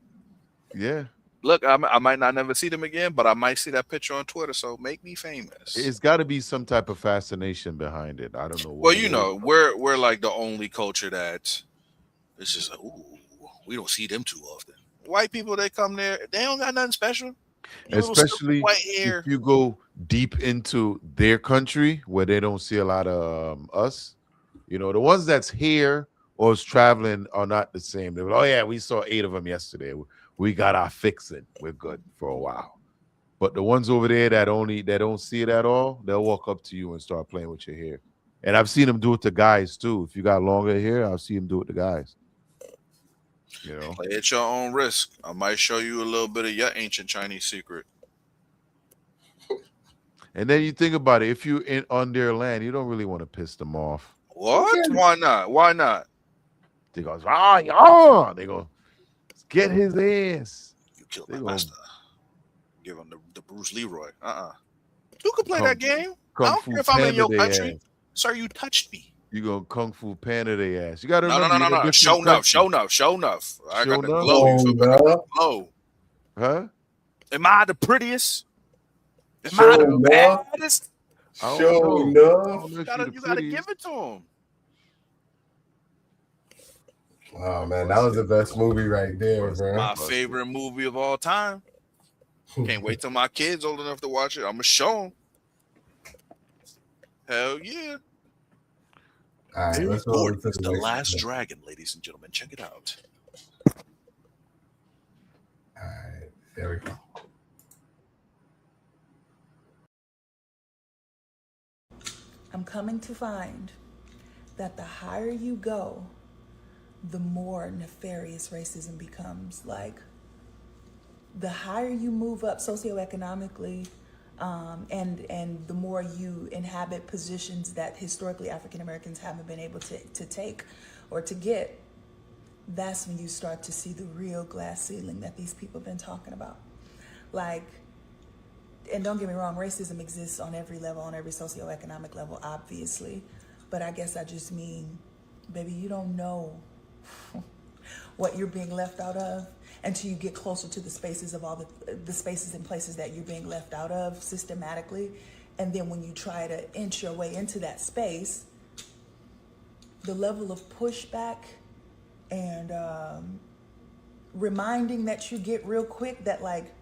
Speaker 1: Yeah.
Speaker 5: Look, I might not never see them again, but I might see that picture on Twitter. So make me famous.
Speaker 1: It's got to be some type of fascination behind it. I don't know.
Speaker 5: Well, you know, we're like the only culture that it's just like, ooh, we don't see them too often. White people, they come there, they don't got nothing special.
Speaker 1: Especially
Speaker 5: white hair.
Speaker 1: if you go deep into their country where they don't see a lot of us. You know, the ones that's here or is traveling are not the same. They're like, oh yeah, we saw 8 of them yesterday. We got our fixing. We're good for a while. But the ones over there that don't see it at all, they'll walk up to you and start playing with your hair. And I've seen them do it to guys too. If you got longer hair, I've seen them do it to guys. You know,
Speaker 5: play at your own risk. I might show you a little bit of your ancient Chinese secret.
Speaker 1: And then you think about it, if you're on their land, you don't really want to piss them off.
Speaker 5: What? Why not? Why not?
Speaker 1: They go, yeah. They go, get his ass.
Speaker 5: You killed my master. Give him the Bruce Leroy. You can play that game. I don't care if I'm in your country. Sir, you touched me.
Speaker 1: You gonna kung fu panda their ass. You gotta
Speaker 5: remember. No. Show enough. I got the glow. You feel me? I got the glow.
Speaker 1: Huh?
Speaker 5: Am I the prettiest? Am I the baddest?
Speaker 2: Show enough.
Speaker 5: You gotta give it to him.
Speaker 2: Oh man, that was the best movie right there, bro.
Speaker 5: My favorite movie of all time. Can't wait till my kids old enough to watch it. I'm gonna show them. Hell yeah.
Speaker 2: All right, let's go to
Speaker 5: the Last Dragon, ladies and gentlemen. Check it out.
Speaker 2: All right, there we go.
Speaker 11: I'm coming to find that the higher you go, the more nefarious racism becomes. Like, the higher you move up socioeconomically, And the more you inhabit positions that historically African Americans haven't been able to take or to get, that's when you start to see the real glass ceiling that these people have been talking about. Like, and don't get me wrong, racism exists on every level, on every socioeconomic level, obviously. But I guess I just mean, baby, you don't know what you're being left out of until you get closer to the spaces of all the spaces and places that you're being left out of systematically. And then when you try to inch your way into that space, the level of pushback and reminding that you get real quick that, like,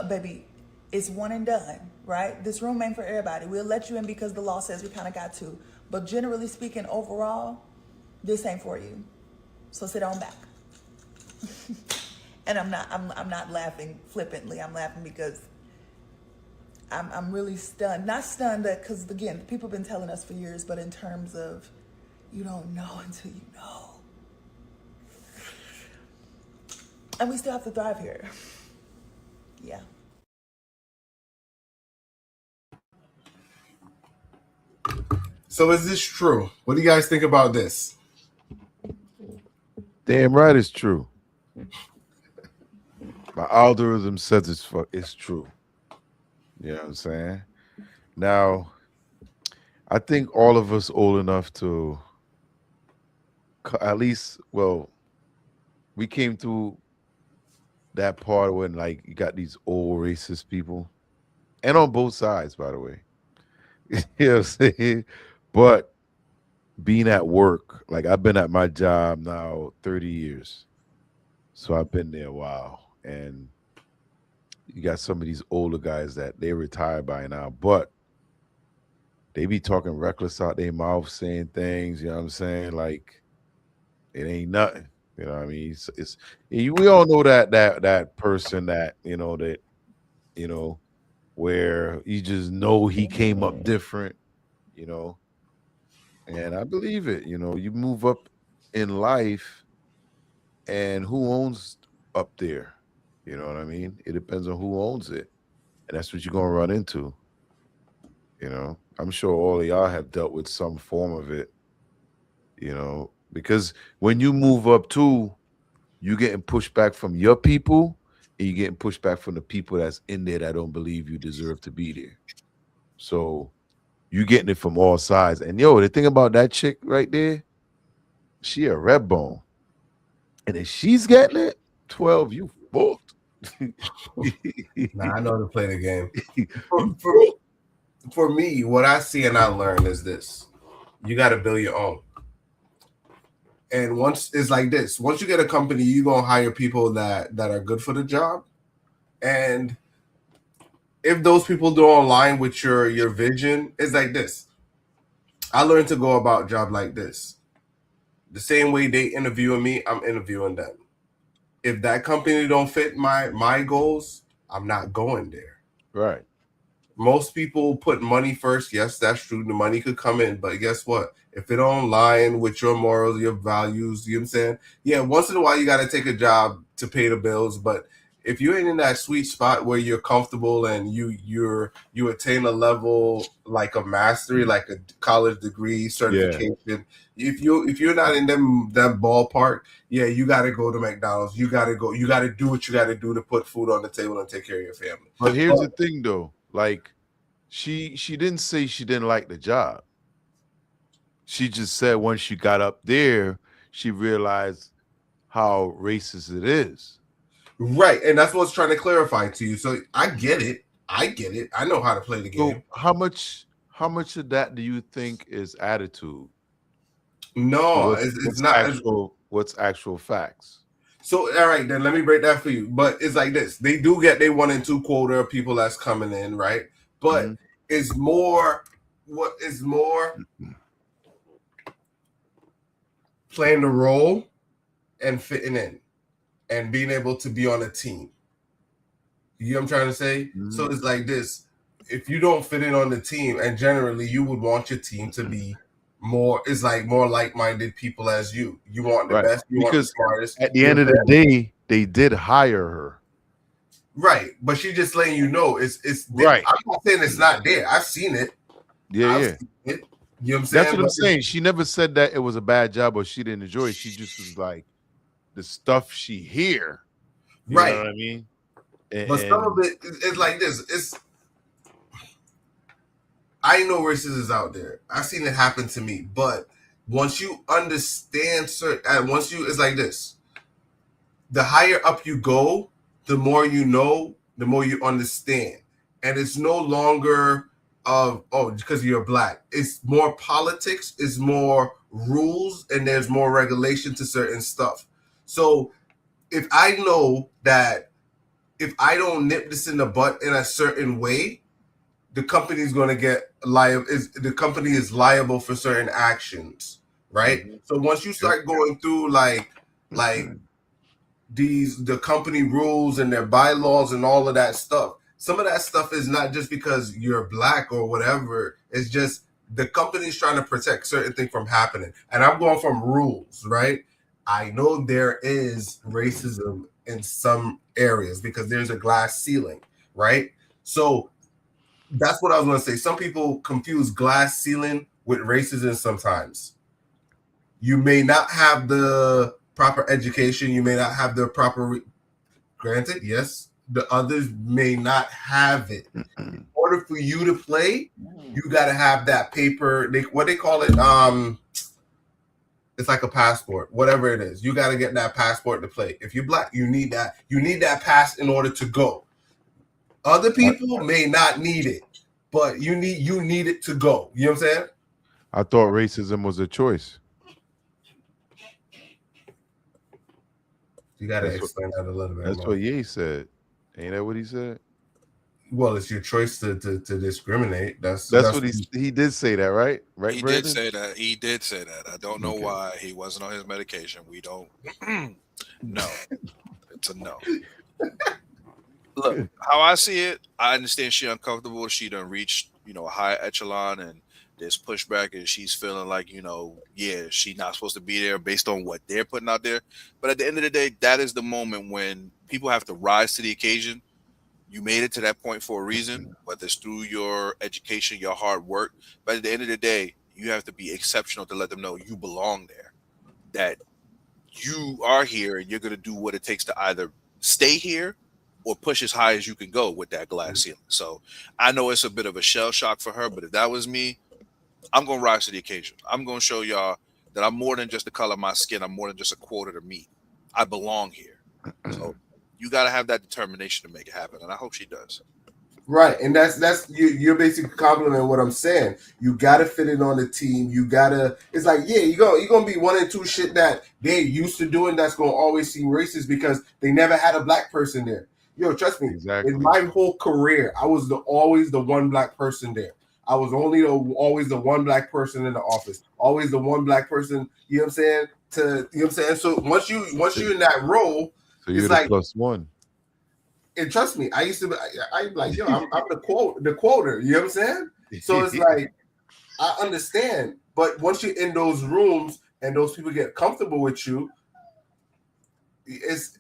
Speaker 11: baby, it's one and done, right? This room ain't for everybody. We'll let you in because the law says we kind of got to. But generally speaking, overall, this ain't for you. So sit on back. And I'm not laughing flippantly. I'm laughing because I'm really stunned. Not stunned that, because again, people have been telling us for years, but in terms of you don't know until you know. And we still have to thrive here. Yeah.
Speaker 2: So is this true? What do you guys think about this?
Speaker 1: Damn right it's true. My algorithm says it's true. You know what I'm saying? Now, I think all of us old enough to at least, well, we came through that part when, like, you got these old racist people, and on both sides, by the way. You know what I'm saying? But being at work, like, I've been at my job now 30 years. So I've been there a while. And you got some of these older guys that they retired by now, but they be talking reckless out their mouth, saying things, you know what I'm saying? Like, it ain't nothing. You know what I mean? We all know that person that, where you just know he came up different, and I believe it. You move up in life, and who owns up there? You know what I mean? It depends on who owns it, and that's what you're gonna run into. I'm sure all of y'all have dealt with some form of it. Because when you move up too, you getting pushed back from your people, and you getting pushed back from the people that's in there that don't believe you deserve to be there. So you getting it from all sides. And the thing about that chick right there, she a red bone. And if she's getting it, 12, you booked.
Speaker 2: Nah, I know to play the game. For me, what I see and I learn is this. You got to build your own. And once it's like this, once you get a company, you're going to hire people that are good for the job. And if those people don't align with your vision, it's like this. I learned to go about a job like this. The same way they interviewing me, I'm interviewing them. If that company don't fit my goals, I'm not going there.
Speaker 1: Right.
Speaker 2: Most people put money first. Yes, that's true. The money could come in, but guess what? If it don't align with your morals, your values, you know what I'm saying? Yeah, once in a while you got to take a job to pay the bills, but if you ain't in that sweet spot where you're comfortable and you attain a level like a mastery, like a college degree certification, if you're not in that ballpark, yeah, you got to go to McDonald's. You got to do what you got to do to put food on the table and take care of your family.
Speaker 1: But here's the thing, though. Like, she didn't say she didn't like the job. She just said once she got up there, she realized how racist it is.
Speaker 2: Right, and that's what's trying to clarify to you. So I get it. I know how to play the game.
Speaker 1: So how much of that do you think is attitude?
Speaker 2: No, it's not.
Speaker 1: What's actual facts?
Speaker 2: So all right, then let me break that for you. But it's like this: they do get their 1 and 2 quota of people that's coming in, right? But it's more. What is more? Playing the role and fitting in. And being able to be on a team. You know what I'm trying to say? So it's like this. If you don't fit in on the team, and generally you would want your team to be more like-minded people as you. You want the best, you want the smartest.
Speaker 1: At the end of the day, they did hire her.
Speaker 2: Right, but she just letting you know it's
Speaker 1: Right.
Speaker 2: I'm not saying it's not there. I've seen it.
Speaker 1: Yeah,
Speaker 2: I've
Speaker 1: yeah.
Speaker 2: seen it. You know what I'm saying?
Speaker 1: That's what I'm
Speaker 2: But
Speaker 1: saying. She never said that it was a bad job or she didn't enjoy it. She just was like the stuff she hear. You
Speaker 2: right.
Speaker 1: know what I mean?
Speaker 2: But some of it is like this. It's I know racism is out there. I've seen it happen to me. But once you understand certain, once you, it's like this. The higher up you go, the more you know, the more you understand. And it's no longer of, oh, because you're black. It's more politics, it's more rules, and there's more regulation to certain stuff. So if I know that if I don't nip this in the butt in a certain way, the company is going to get liable. The company is liable for certain actions, right?
Speaker 1: Mm-hmm.
Speaker 2: So once you start going through like the company rules and their bylaws and all of that stuff, some of that stuff is not just because you're black or whatever. It's just the company's trying to protect certain things from happening. And I'm going from rules, right? I know there is racism in some areas because there's a glass ceiling, right? So that's what I was going to say. Some people confuse glass ceiling with racism sometimes. You may not have the proper education. You may not have the proper... Granted, yes, the others may not have it. In order for you to play, you got to have that paper. What they call it? It's like a passport, whatever it is. You got to get that passport to play. If you're black, you need that. You need that pass in order to go. Other people may not need it, but you need it to go. You know what I'm saying?
Speaker 1: I thought racism was a choice.
Speaker 2: You got to explain that a little bit.
Speaker 1: That's
Speaker 2: more.
Speaker 1: what Ye said. Ain't that what he said?
Speaker 2: Well, it's your choice to discriminate. That's
Speaker 1: what he did say that, right? Right,
Speaker 5: He
Speaker 1: Brandon?
Speaker 5: did say that. He did say that. I don't know why he wasn't on his medication. We don't. No, it's a no. Look, how I see it, I understand she uncomfortable. She done reached, a high echelon, and there's pushback, and she's feeling like, yeah, she's not supposed to be there based on what they're putting out there. But at the end of the day, that is the moment when people have to rise to the occasion. You made it to that point for a reason, whether it's through your education, your hard work. But at the end of the day, you have to be exceptional to let them know you belong there, that you are here, and you're going to do what it takes to either stay here or push as high as you can go with that glass ceiling. So I know it's a bit of a shell shock for her, but if that was me, I'm going to rise to the occasion. I'm going to show y'all that I'm more than just the color of my skin. I'm more than just a quarter of meat. I belong here. So you got to have that determination to make it happen, and I hope she does.
Speaker 2: Right, and that's you're basically complimenting what I'm saying. You got to fit in on the team. You got to. It's like, yeah, you're gonna be one and two shit that they used to doing. That's gonna always seem racist because they never had a black person there. Yo, trust me.
Speaker 1: Exactly.
Speaker 2: In my whole career, I was always the one black person there. I was always the one black person in the office. Always the one black person. You know what I'm saying? You know what I'm saying? So once you're in that role,
Speaker 1: so you're
Speaker 2: it's
Speaker 1: the
Speaker 2: like
Speaker 1: +1.
Speaker 2: And trust me, I used to be. I'm like, yo, I'm the quoter. You know what I'm saying? So it's like, I understand, but once you're in those rooms and those people get comfortable with you, it's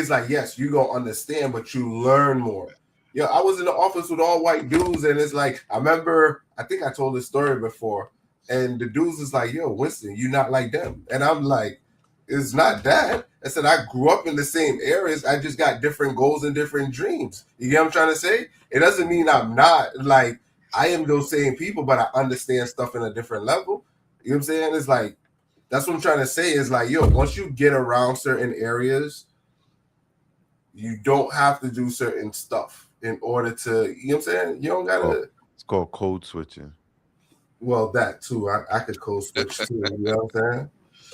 Speaker 2: like, yes, you gonna understand, but you learn more. Yeah, I was in the office with all white dudes, and it's like, I remember, I think I told this story before, and the dudes is like, yo, Winston, you not like them, and I'm like, it's not that. I said, I grew up in the same areas. I just got different goals and different dreams. You get what I'm trying to say? It doesn't mean I'm not like, I am those same people, but I understand stuff in a different level. You know what I'm saying? It's like, that's what I'm trying to say is like, yo, once you get around certain areas, you don't have to do certain stuff in order to, you know what I'm saying? You don't got to.
Speaker 1: It's called code switching.
Speaker 2: Well, that too. I could code switch too. You know what I'm saying?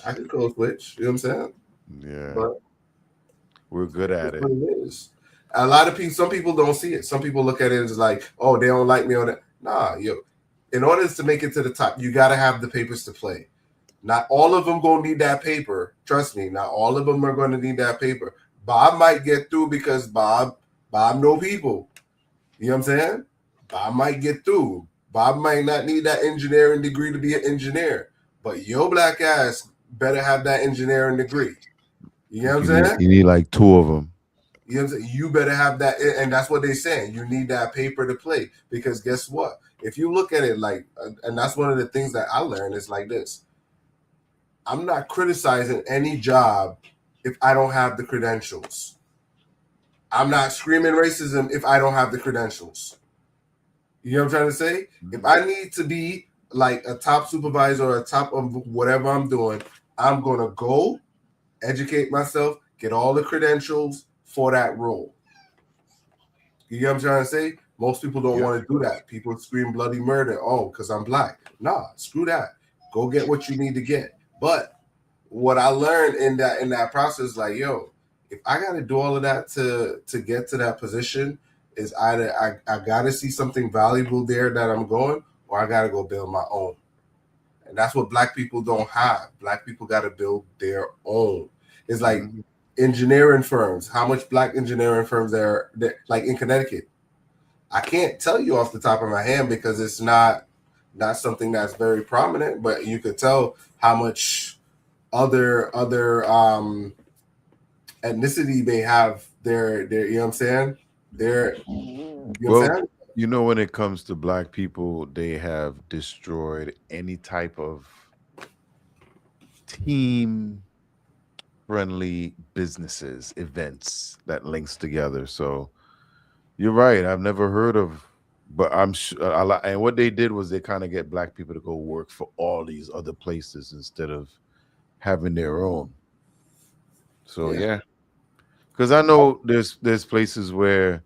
Speaker 2: I could code switch. You know what I'm saying?
Speaker 1: Yeah.
Speaker 2: But
Speaker 1: we're good at it.
Speaker 2: It is. A lot of people, some people don't see it. Some people look at it as like, oh, they don't like me on that. Nah, yo. In order to make it to the top, you got to have the papers to play. Not all of them going to need that paper. Trust me, not all of them are going to need that paper. Bob might get through because Bob know people. You know what I'm saying? Bob might get through. Bob might not need that engineering degree to be an engineer. But your black ass better have that engineering degree. You know what I'm saying?
Speaker 1: You need like 2 of them.
Speaker 2: You know what I'm saying? You better have that, and that's what they're saying. You need that paper to play, because guess what? If you look at it like, and that's one of the things that I learned is like this. I'm not criticizing any job if I don't have the credentials. I'm not screaming racism if I don't have the credentials. You know what I'm trying to say? If I need to be like a top supervisor or a top of whatever I'm doing, I'm going to go educate myself, get all the credentials for that role. You get what I'm trying to say? Most people don't want to do that. People scream bloody murder. Oh, because I'm black. Nah, screw that. Go get what you need to get. But what I learned in that process, like, yo, if I got to do all of that to get to that position, is either I got to see something valuable there that I'm going, or I got to go build my own. And that's what black people don't have. Black people got to build their own. It's like engineering firms. How much black engineering firms there like in Connecticut? I can't tell you off the top of my head because it's not something that's very prominent, but you could tell how much other ethnicity they have their you know what I'm saying?
Speaker 1: You know, when it comes to black people, they have destroyed any type of team friendly businesses, events that links together. So you're right. I've never heard of, but I'm sure. And what they did was they kind of get black people to go work for all these other places instead of having their own. So yeah, because I know there's places where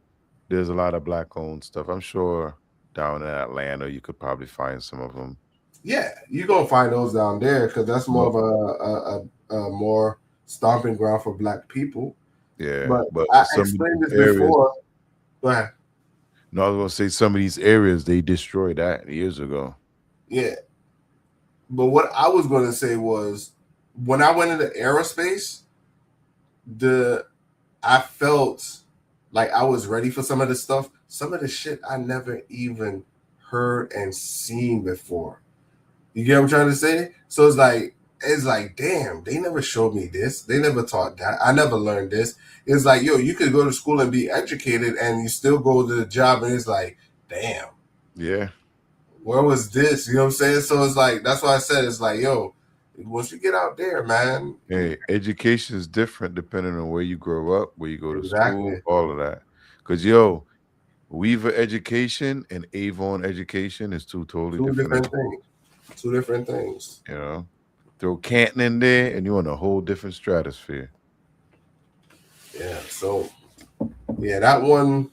Speaker 1: there's a lot of black owned stuff. I'm sure down in Atlanta you could probably find some of them.
Speaker 2: Yeah, you're gonna find those down there because that's more of a more stomping ground for black people.
Speaker 1: Yeah,
Speaker 2: but I explained this before. Go ahead.
Speaker 1: No, I was gonna say some of these areas they destroyed that years ago.
Speaker 2: Yeah, but what I was gonna say was when I went into aerospace, I felt like I was ready for some of the stuff. Some of the shit I never even heard and seen before. You get what I'm trying to say? So it's like, damn, they never showed me this. They never taught that. I never learned this. It's like, yo, you could go to school and be educated and you still go to the job and it's like, damn.
Speaker 1: Yeah.
Speaker 2: Where was this? You know what I'm saying? So it's like, that's why I said, it's like, yo, once you get out there, man.
Speaker 1: Hey, education is different depending on where you grow up, where you go to school, all of that. Because, yo, Weaver education and Avon education is two different
Speaker 2: things. Two different things.
Speaker 1: You know, throw Canton in there and you're in a whole different stratosphere.
Speaker 2: Yeah, so, yeah, that one,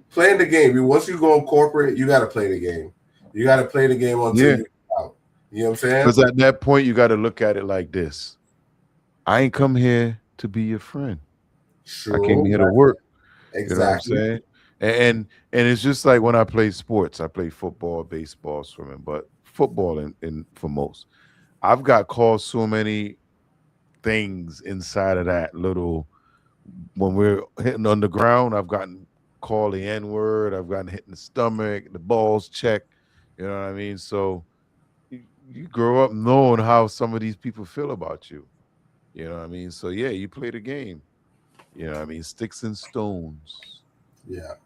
Speaker 2: playing the game. Once you go corporate, you got to play the game. You got to play the game until you get out. You know what I'm saying?
Speaker 1: Because at that point, you got to look at it like this. I ain't come here to be your friend.
Speaker 2: True.
Speaker 1: I came here to work.
Speaker 2: Exactly.
Speaker 1: You know what I'm saying? And it's just like when I play sports. I play football, baseball, swimming, but football in for most. I've got called so many things inside of that little, when we're hitting on the ground, I've gotten called the N-word, I've gotten hit in the stomach, the balls checked, you know what I mean? So you grow up knowing how some of these people feel about you. You know what I mean? So yeah, you play the game. You know what I mean? Sticks and stones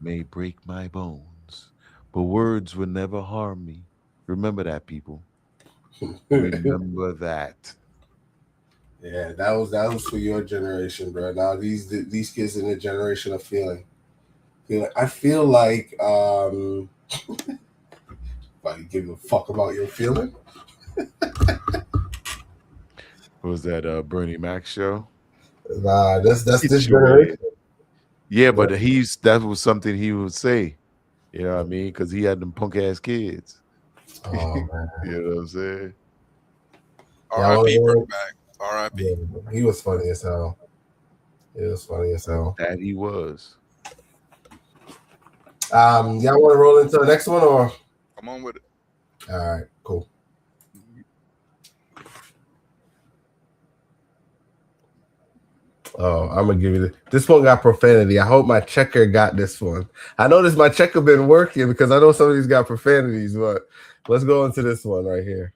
Speaker 1: may break my bones, but words will never harm me. Remember that, people. Remember that.
Speaker 2: Yeah, that was for your generation, bro. Now these kids in the generation of feeling. I feel like nobody give a fuck about your feeling.
Speaker 1: What was that Bernie Mac show?
Speaker 2: Nah, that's this generation.
Speaker 1: Yeah, but that was something he would say. You know what I mean? Because he had them punk ass kids.
Speaker 2: Oh man.
Speaker 1: You know what I'm saying?
Speaker 5: R.I.P. Bernie Mac. R.I.P.
Speaker 2: Yeah, he was funny as hell.
Speaker 1: That he was.
Speaker 2: Y'all want to roll into the next one or?
Speaker 5: Come on with it.
Speaker 2: All right, cool. Oh, I'm gonna give you this one. Got profanity. I hope my checker got this one. I noticed my checker been working because I know some of these got profanities, but let's go into this one right here.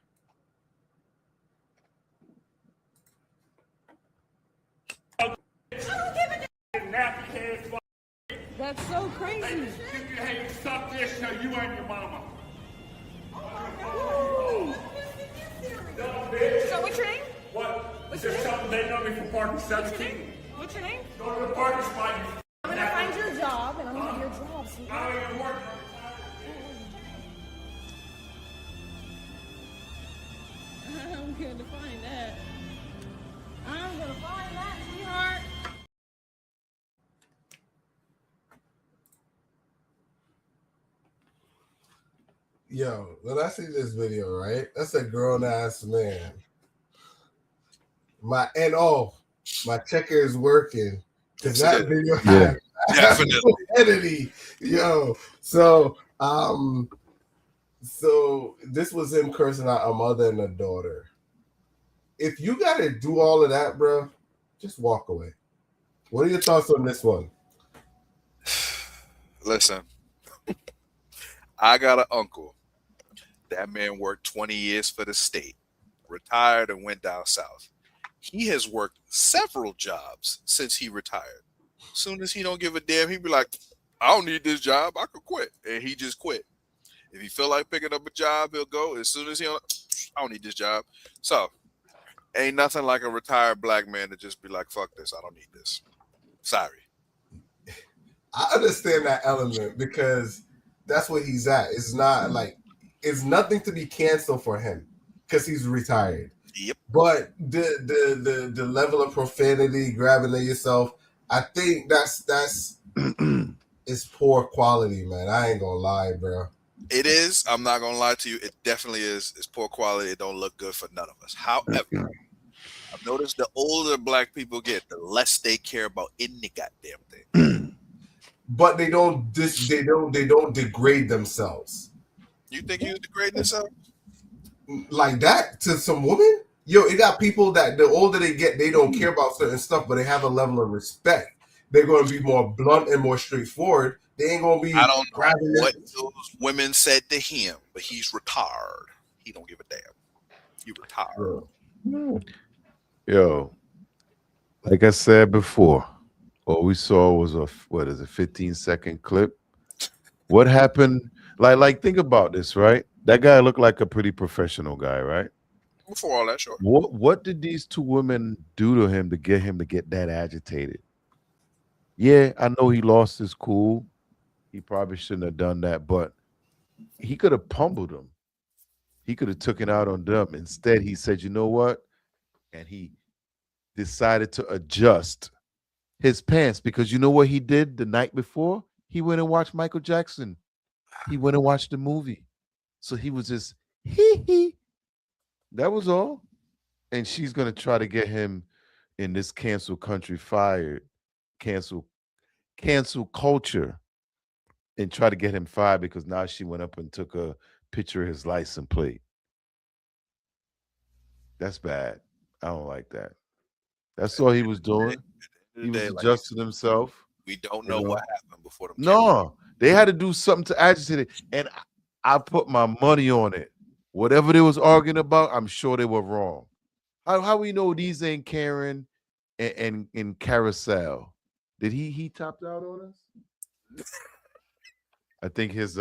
Speaker 4: nappy head.
Speaker 10: That's so crazy.
Speaker 4: Hey, suck this so you and your mama.
Speaker 10: Ooh. So what's your name?
Speaker 4: What? Is there something they know me for parking 17?
Speaker 10: What's your name?
Speaker 4: Go to the parking spot.
Speaker 10: I'm gonna find your job, and I'm gonna have your job. So
Speaker 4: I don't even work.
Speaker 10: I'm gonna find that. I'm gonna find that, sweetheart.
Speaker 2: Yo, when I see this video, right? That's a grown ass man. My checker is working because that video had profanity. Yo, so this was him cursing out a mother and a daughter. If you gotta do all of that, bro, just walk away. What are your thoughts on this one?
Speaker 5: Listen, I got an uncle. That man worked 20 years for the state, retired and went down south. He has worked several jobs since he retired. As soon as he don't give a damn, he be like, I don't need this job. I could quit. And he just quit. If he feel like picking up a job, he'll go. As soon as I don't need this job. So ain't nothing like a retired black man to just be like, fuck this. I don't need this. Sorry.
Speaker 2: I understand that element because that's what he's at. It's not like it's nothing to be canceled for him because he's retired.
Speaker 5: Yep.
Speaker 2: But the level of profanity, grabbing at yourself, I think that's it's poor quality, man. I ain't gonna lie, bro.
Speaker 5: It is. I'm not gonna lie to you. It definitely is. It's poor quality. It don't look good for none of us. However, I've noticed the older black people get, the less they care about any goddamn thing.
Speaker 2: But they don't degrade themselves.
Speaker 5: You think you degrading yourself?
Speaker 2: Like that to some woman? Yo, it got people that the older they get, they don't care about certain stuff, but they have a level of respect. They're going to be more blunt and more straightforward. They ain't going to be.
Speaker 5: I don't know what those women said to him, but he's retired. He don't give a damn. You retired.
Speaker 1: Yo, like I said before, all we saw was a 15-second clip. What happened? Like think about this, right? That guy looked like a pretty professional guy, right?
Speaker 5: Before all that, sure.
Speaker 1: What did these two women do to him to get that agitated? Yeah, I know he lost his cool. He probably shouldn't have done that, but he could have pummeled them. He could have taken out on them. Instead, he said, you know what? And he decided to adjust his pants because you know what he did the night before? He went and watched Michael Jackson. He went and watched the movie. So he was just hee. That was all. And she's going to try to get him in this cancel country fired, cancel culture, and try to get him fired because now she went up and took a picture of his license plate. That's bad. I don't like that. That's all he was doing. He was adjusting himself.
Speaker 5: We don't know what happened before the
Speaker 1: No, they had to do something to agitate it. And I put my money on it. Whatever they was arguing about, I'm sure they were wrong. How we know these ain't Karen and Carousel? Did he topped out on us? I think his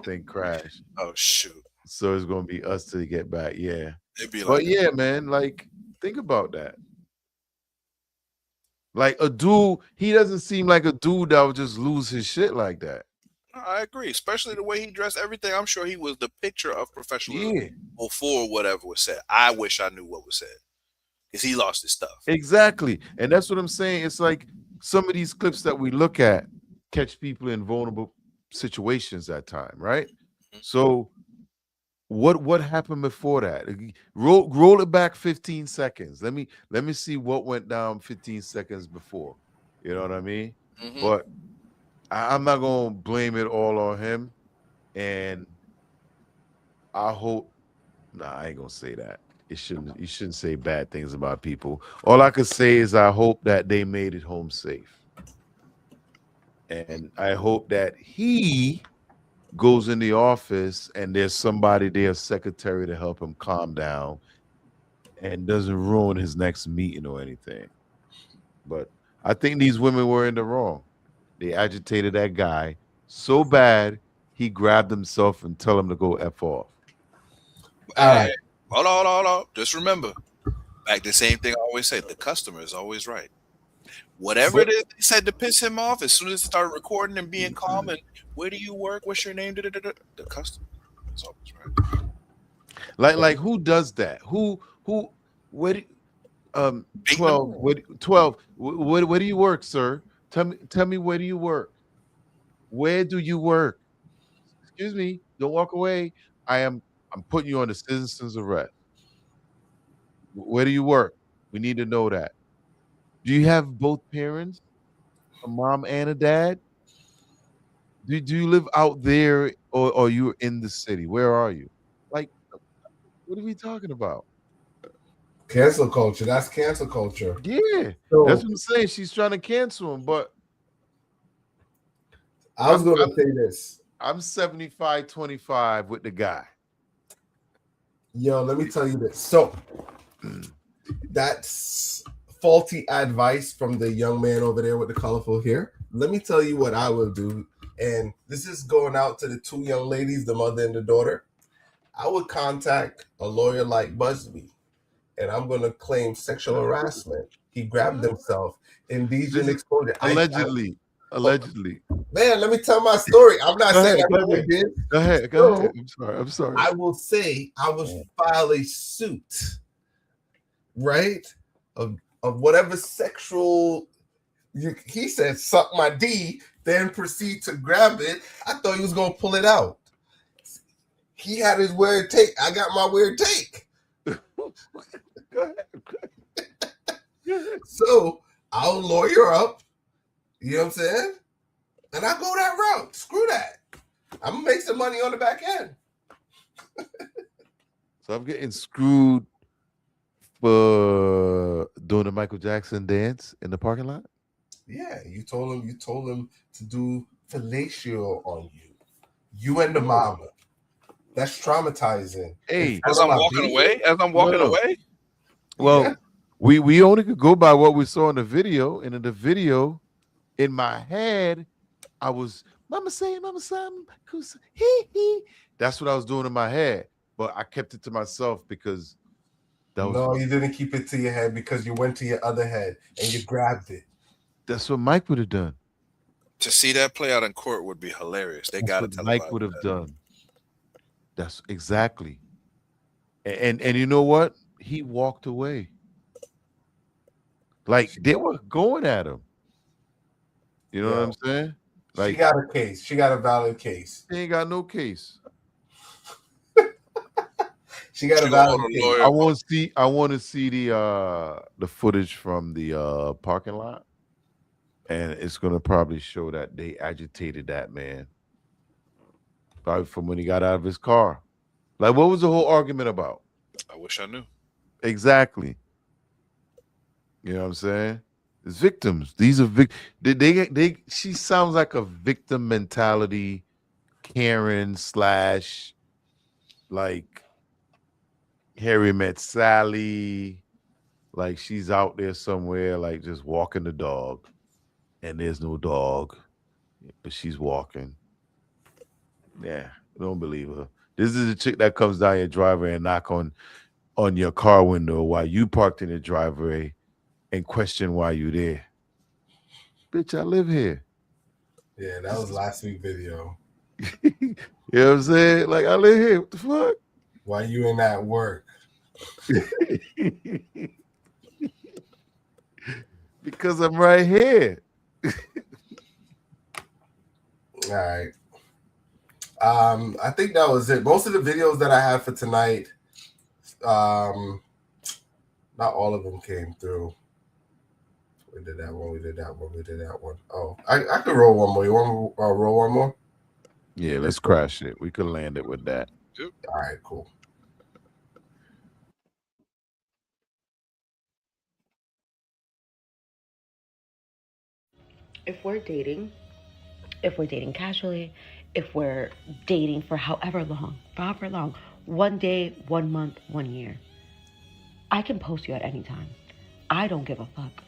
Speaker 1: thing crashed.
Speaker 5: Oh shoot.
Speaker 1: So it's gonna be us to get back. Yeah.
Speaker 5: It'd be like,
Speaker 1: but yeah, man, like think about that. Like a dude, he doesn't seem like a dude that would just lose his shit like that.
Speaker 5: I agree, especially the way he dressed. Everything. I'm sure he was the picture of professionalism before whatever was said. I wish I knew what was said because he lost his stuff.
Speaker 1: Exactly, and that's what I'm saying. It's like some of these clips that we look at catch people in vulnerable situations at time, right? Mm-hmm. So what happened before that? Roll it back 15 seconds. Let me see what went down 15 seconds before. You know what I mean? Mm-hmm. But I'm not gonna blame it all on him, and I hope. Nah, I ain't gonna say that. You shouldn't say bad things about people. All I could say is I hope that they made it home safe, and I hope that he goes in the office and there's somebody there, secretary, to help him calm down and doesn't ruin his next meeting or anything. But I think these women were in the wrong. They agitated that guy so bad he grabbed himself and tell him to go F off.
Speaker 2: All right.
Speaker 5: Hold on. Just remember, back the same thing I always say: the customer is always right. Whatever it is they said to piss him off, as soon as they started recording and being calm and where do you work? What's your name? The customer is always right.
Speaker 1: Like who does that? Who where do, 12 where do you work, sir? Tell me where do you work? Where do you work? Excuse me, don't walk away. I'm putting you on the citizen's arrest. Where do you work? We need to know that. Do you have both parents, a mom and a dad? Do you live out there or are you in the city? Where are you? Like, what are we talking about?
Speaker 2: Cancel culture. That's cancel culture.
Speaker 1: Yeah,
Speaker 2: So,
Speaker 1: that's what I'm saying. She's trying to cancel him, but
Speaker 2: I was going to say this.
Speaker 1: I'm 75-25 with the guy.
Speaker 2: Yo, let me tell you this. So, that's faulty advice from the young man over there with the colorful hair. Let me tell you what I will do. And this is going out to the two young ladies, the mother and the daughter. I would contact a lawyer like Busby, and I'm going to claim sexual harassment. He grabbed himself, indecent exposure.
Speaker 1: Allegedly.
Speaker 2: Man, let me tell my story. I'm not saying I really did.
Speaker 1: Go ahead. I'm sorry.
Speaker 2: I will say I will file a suit, right? Of whatever sexual. He said, "Suck my D," then proceed to grab it. I thought he was gonna pull it out. He had his weird take. I got my weird take.
Speaker 1: Go ahead.
Speaker 2: So I'll lawyer up. You know what I'm saying? And I go that route. Screw that. I'm gonna make some money on the back end.
Speaker 1: So I'm getting screwed for doing the Michael Jackson dance in the parking lot.
Speaker 2: Yeah, you told him to do fellatio on you. You and the mama. That's traumatizing.
Speaker 1: Hey,
Speaker 5: As I'm walking away.
Speaker 1: Well,
Speaker 2: Yeah.
Speaker 1: we only could go by what we saw in the video, and in the video, in my head, I was mama say, hee. That's what I was doing in my head, but I kept it to myself because that was
Speaker 2: No, you didn't keep it to your head because you went to your other head and you grabbed it.
Speaker 1: that's what Mike would have done.
Speaker 5: To see that play out in court would be hilarious. They got to
Speaker 1: That's
Speaker 5: tell
Speaker 1: what Mike would have done. That's exactly. And you know what? He walked away. Like they were going at him. You know what I'm saying? Like
Speaker 2: she got a case. She got a valid case.
Speaker 1: She ain't got no case.
Speaker 2: She got a valid case.
Speaker 1: I want to see the footage from the parking lot, and it's gonna probably show that they agitated that man. Probably from when he got out of his car. Like, what was the whole argument about?
Speaker 5: I wish I knew.
Speaker 1: Exactly. You know what I'm saying? It's victims. These are they she sounds like a victim mentality Karen / like Harry Met Sally. Like she's out there somewhere, like just walking the dog, and there's no dog, but she's walking. Yeah, don't believe her. This is a chick that comes down your driveway and knock on your car window while you parked in the driveway and question why you there. Bitch, I live here.
Speaker 2: Yeah, that was last week's video.
Speaker 1: You know what I'm saying? Like, I live here. What the fuck?
Speaker 2: Why you in that work?
Speaker 1: Because I'm right here.
Speaker 2: All right. I think that was it. Most of the videos that I had for tonight, not all of them came through. We did that one. Oh, I could roll one more. You want to roll one more?
Speaker 1: Yeah, let's crash it. We could land it with that.
Speaker 2: All right, cool.
Speaker 6: If we're dating casually, if we're dating for however long, 1 day, 1 month, 1 year, I can post you at any time. I don't give a fuck.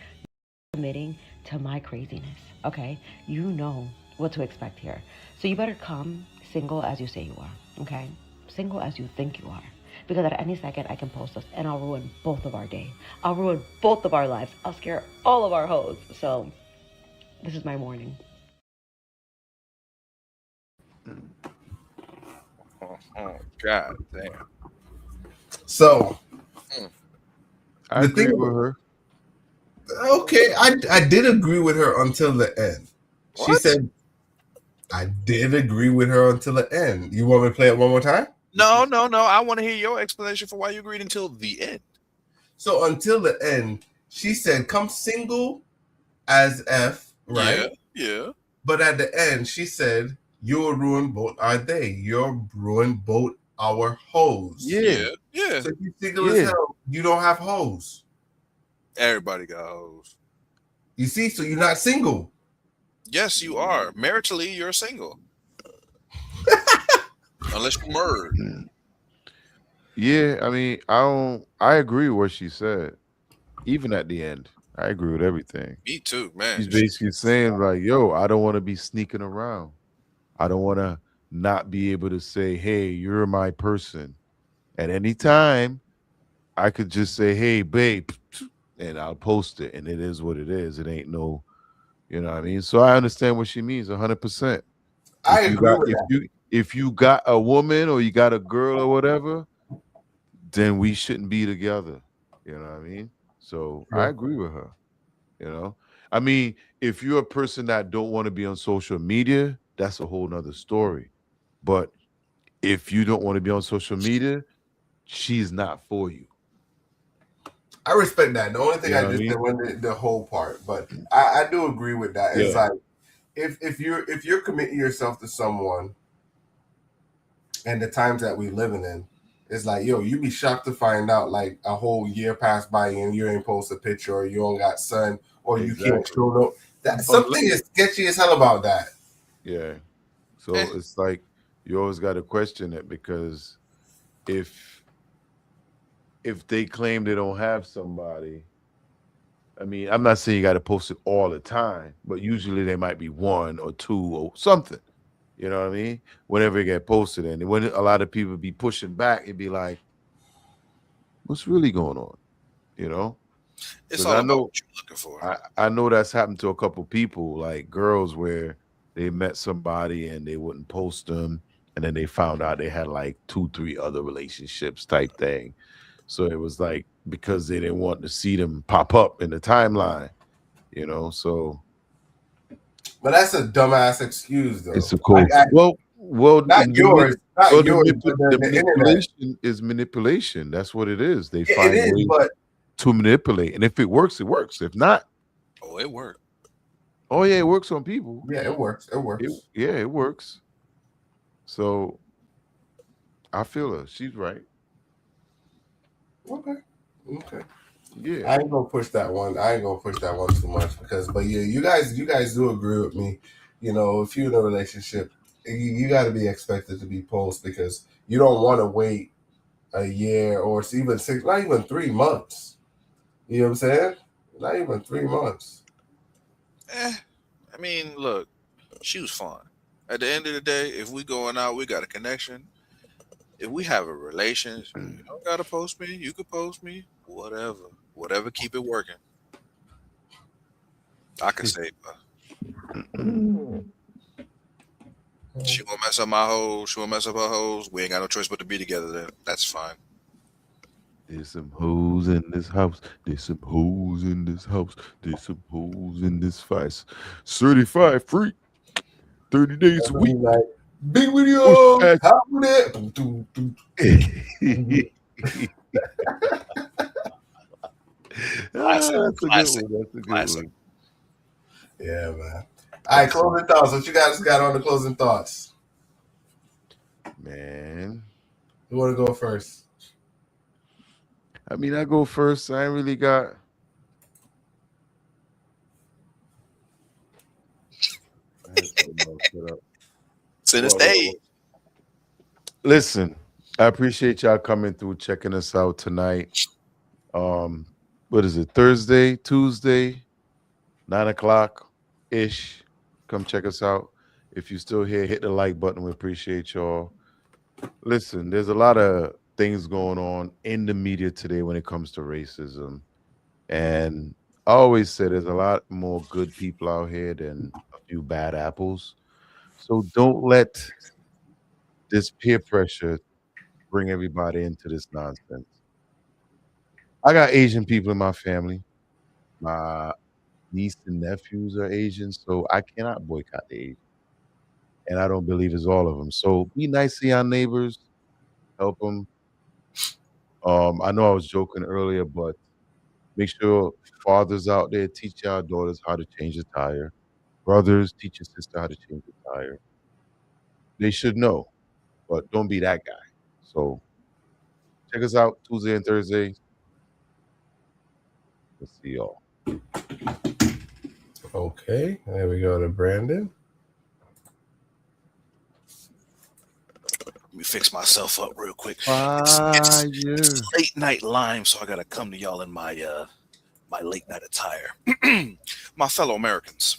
Speaker 12: admitting to my craziness, okay? You know what to expect here. So you better come single as you say you are, okay? Single as you think you are. Because at any second, I can post us and I'll ruin both of our day. I'll ruin both of our lives. I'll scare all of our hoes. So this is my warning.
Speaker 5: Oh, God damn.
Speaker 2: So
Speaker 1: I agree with her.
Speaker 2: Okay, I did agree with her until the end. She
Speaker 5: What?
Speaker 2: said I did agree with her until the end. You want me to play it one more time?
Speaker 5: No. I want to hear your explanation for why you agreed until the end.
Speaker 2: So until the end, she said, "Come single as F," right?
Speaker 5: Yeah.
Speaker 2: But at the end, she said, "You'll ruin both our day. You'll ruin both our hoes."
Speaker 5: Yeah.
Speaker 2: So if you're single as hell, you don't have hoes.
Speaker 5: Everybody got hoes.
Speaker 2: You see, so you're not single.
Speaker 5: Yes, you are. Maritally, you're single. Unless you're married.
Speaker 1: Yeah, I mean, I agree with what she said. Even at the end, I agree with everything.
Speaker 5: Me too, man.
Speaker 1: She's basically saying like, yo, I don't want to be sneaking around. I don't want to not be able to say, hey, you're my person. At any time, I could just say, hey, babe, and I'll post it. And it is what it is. It ain't no, you know what I mean? So I understand what she means 100%.
Speaker 2: I agree with that.
Speaker 1: If you got a woman or you got a girl or whatever, then we shouldn't be together. You know what I mean? So I agree with her. You know, I mean, if you're a person that don't want to be on social media, that's a whole nother story. But if you don't want to be on social media, she's not for you.
Speaker 2: I respect that. The only thing
Speaker 1: You know
Speaker 2: I
Speaker 1: what
Speaker 2: just
Speaker 1: I mean?
Speaker 2: didn't want the whole part, but I do agree with that. It's
Speaker 1: Yeah.
Speaker 2: like if you're committing yourself to someone, and the times that we living in, it's like, yo, you be shocked to find out like a whole year passed by and you ain't post a picture, or you don't got sun, or you can't show no. That something is sketchy as hell about that.
Speaker 1: Yeah. So it's like you always got to question it, because if they claim they don't have somebody, I mean, I'm not saying you got to post it all the time, but usually there might be one or two or something. You know what I mean? Whenever it get posted, and when a lot of people be pushing back, it'd be like, what's really going on? You know?
Speaker 5: It's all about what you're looking for.
Speaker 1: I know that's happened to a couple people, like girls, where they met somebody and they wouldn't post them, and then they found out they had like 2-3 other relationships type thing. So it was like, because they didn't want to see them pop up in the timeline, you know. So,
Speaker 2: but that's a dumbass excuse, though.
Speaker 1: It's a cool. Well,
Speaker 2: not yours. Not yours.
Speaker 1: The manipulation is manipulation. That's what it is. They
Speaker 2: Yeah,
Speaker 1: find
Speaker 2: it is,
Speaker 1: ways
Speaker 2: but
Speaker 1: to manipulate, and if it works, it works. If not,
Speaker 5: oh, it worked.
Speaker 1: Oh yeah, it works on people.
Speaker 2: Yeah, it works. It works.
Speaker 1: It works. So I feel her. She's right.
Speaker 2: Okay.
Speaker 1: Yeah.
Speaker 2: I ain't gonna push that one. Too much, because, but yeah, you guys do agree with me. You know, if you're in a relationship, you got to be expected to be post, because you don't want to wait a year or even 6, not even 3 months. You know what I'm saying? Not even 3 months.
Speaker 5: I mean, look, she was fun. At the end of the day, if we going out, we got a connection. If we have a relationship, you don't gotta post me. You could post me. Whatever. Keep it working. I can say, she won't mess up my hoes. She won't mess up her hoes. We ain't got no choice but to be together. Then that's fine.
Speaker 1: There's some hoes in this house. There's some hoes in this house. There's some hoes in this vice. Certified free. 30 days a week.
Speaker 2: Big video.
Speaker 1: That's a good one.
Speaker 2: Yeah, man. All right, closing thoughts. What you guys got on the closing thoughts?
Speaker 1: Man.
Speaker 2: You want to go first?
Speaker 1: I mean, I go first. I ain't really got.
Speaker 5: To this day.
Speaker 1: Listen, I appreciate y'all coming through, checking us out tonight. What is it? Thursday, Tuesday? 9 o'clock ish. Come check us out. If you're still here, hit the like button. We appreciate y'all. Listen, there's a lot of things going on in the media today when it comes to racism. And I always say there's a lot more good people out here than a few bad apples. So don't let this peer pressure bring everybody into this nonsense. I got Asian people in my family. My niece and nephews are Asian, so I cannot boycott the Asian. And I don't believe it's all of them. So be nice to your neighbors, help them. I know I was joking earlier, but make sure fathers out there teach your daughters how to change a tire. Brothers, teach your sister how to change a tire. They should know, but don't be that guy. So check us out Tuesday and Thursday. We'll see y'all.
Speaker 2: Okay, there we go to Brandon.
Speaker 5: Let me fix myself up real quick.
Speaker 1: It's
Speaker 5: late night lime, so I gotta come to y'all in my my late night attire. My fellow Americans,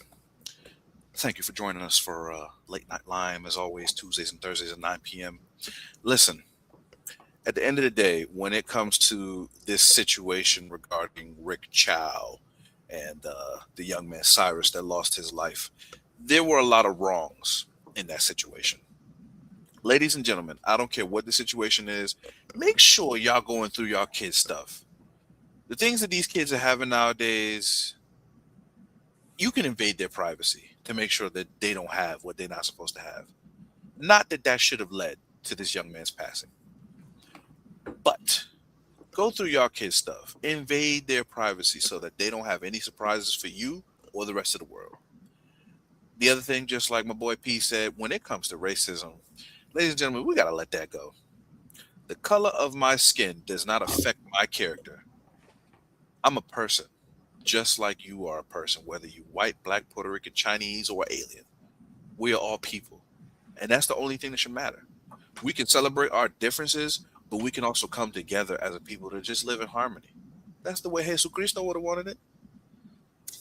Speaker 5: thank you for joining us for late night lime, as always, Tuesdays and Thursdays at 9 p.m. Listen, at the end of the day, when it comes to this situation regarding Rick Chow and the young man Cyrus that lost his life, there were a lot of wrongs in that situation. Ladies and gentlemen, I don't care what the situation is. Make sure y'all going through y'all kids' stuff. The things that these kids are having nowadays, you can invade their privacy to make sure that they don't have what they're not supposed to have. Not that that should have led to this young man's passing. But go through y'all kids' stuff. Invade their privacy so that they don't have any surprises for you or the rest of the world. The other thing, just like my boy P said, when it comes to racism, ladies and gentlemen, we got to let that go. The color of my skin does not affect my character. I'm a person, just like you are a person, whether you white, black, Puerto Rican, Chinese, or alien. We are all people. And that's the only thing that should matter. We can celebrate our differences, but we can also come together as a people to just live in harmony. That's the way Jesus Cristo would have wanted it.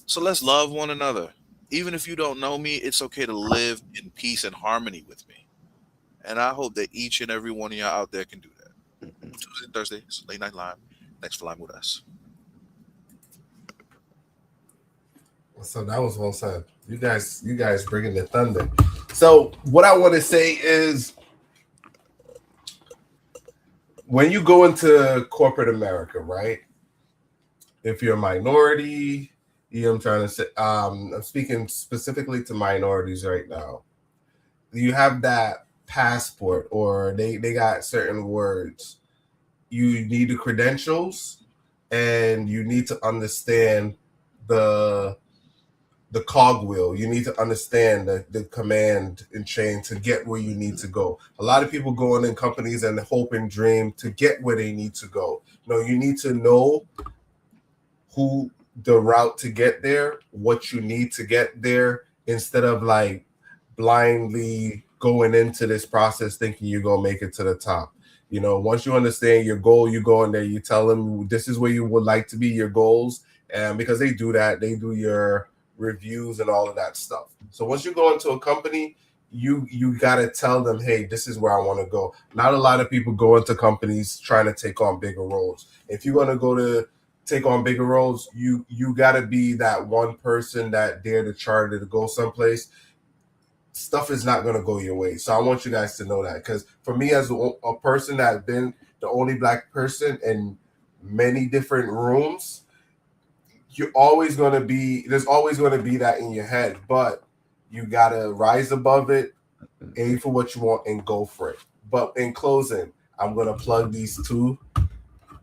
Speaker 5: So let's love one another. Even if you don't know me, it's okay to live in peace and harmony with me. And I hope that each and every one of y'all out there can do that. Tuesday and Thursday, it's late night live. Thanks for live with us.
Speaker 2: So that was well said. You guys bringing the thunder. So what I want to say is, when you go into corporate America, right? If you're a minority, you know what I'm trying to say. I'm speaking specifically to minorities right now. You have that passport, or they got certain words. You need the credentials, and you need to understand the cogwheel. You need to understand the command and chain to get where you need to go. A lot of people going in companies and hope and dream to get where they need to go. No, you need to know who the route to get there, what you need to get there, instead of like blindly going into this process thinking you're going to make it to the top. You know, once you understand your goal, you go in there, you tell them this is where you would like to be, your goals. And because they do that, they do your reviews and all of that stuff. So once you go into a company, you got to tell them, hey, this is where I want to go. Not a lot of people go into companies trying to take on bigger roles. If you're going to go to take on bigger roles, you got to be that one person that dare to charter to go someplace. Stuff is not going to go your way. So I want you guys to know that, because for me, as a person that's been the only black person in many different rooms, there's always going to be that in your head, but you got to rise above it, aim for what you want, and go for it. But in closing, I'm going to plug these two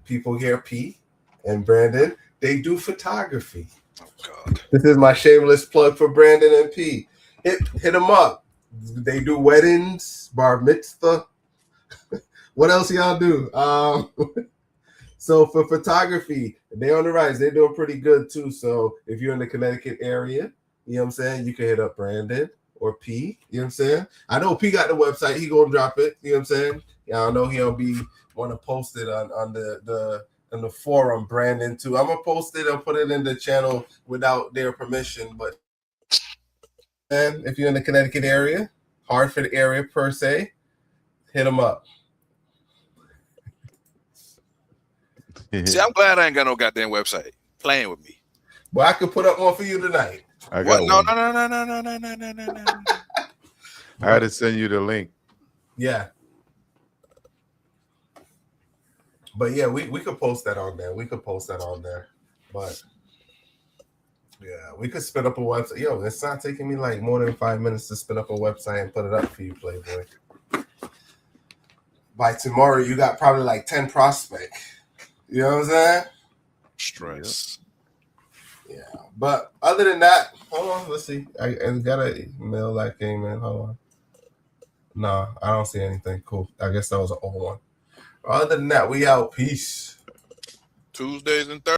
Speaker 2: people here, P and Brandon. They do photography.
Speaker 5: Oh, God.
Speaker 2: This is my shameless plug for Brandon and P. Hit them up. They do weddings, bar mitzvah. What else y'all do? So for photography, they on the rise. They're doing pretty good too. So if you're in the Connecticut area, you know what I'm saying, you can hit up Brandon or P. You know what I'm saying? I know P got the website. He gonna drop it. You know what I'm saying? Yeah, I know he'll be want to post it on the in the forum, Brandon, too. I'm gonna post it and put it in the channel without their permission. But and if you're in the Connecticut area, Hartford area per se, hit them up.
Speaker 5: See, I'm glad I ain't got no goddamn website playing with me.
Speaker 2: Well, I could put up one for you tonight.
Speaker 1: I got
Speaker 5: What?
Speaker 1: one.
Speaker 5: No.
Speaker 1: I had to send you the link.
Speaker 2: Yeah. But yeah, we could post that on there. But yeah, we could spin up a website. Yo, it's not taking me like more than 5 minutes to spin up a website and put it up for you, Playboy. By tomorrow, you got probably like 10 prospects. You know what I'm saying?
Speaker 5: Stress.
Speaker 2: Yeah. But other than that, hold on. Let's see. I got an email that came in. Hold on. No, I don't see anything. Cool. I guess that was an old one. Other than that, we out. Peace.
Speaker 5: Tuesdays and Thursdays.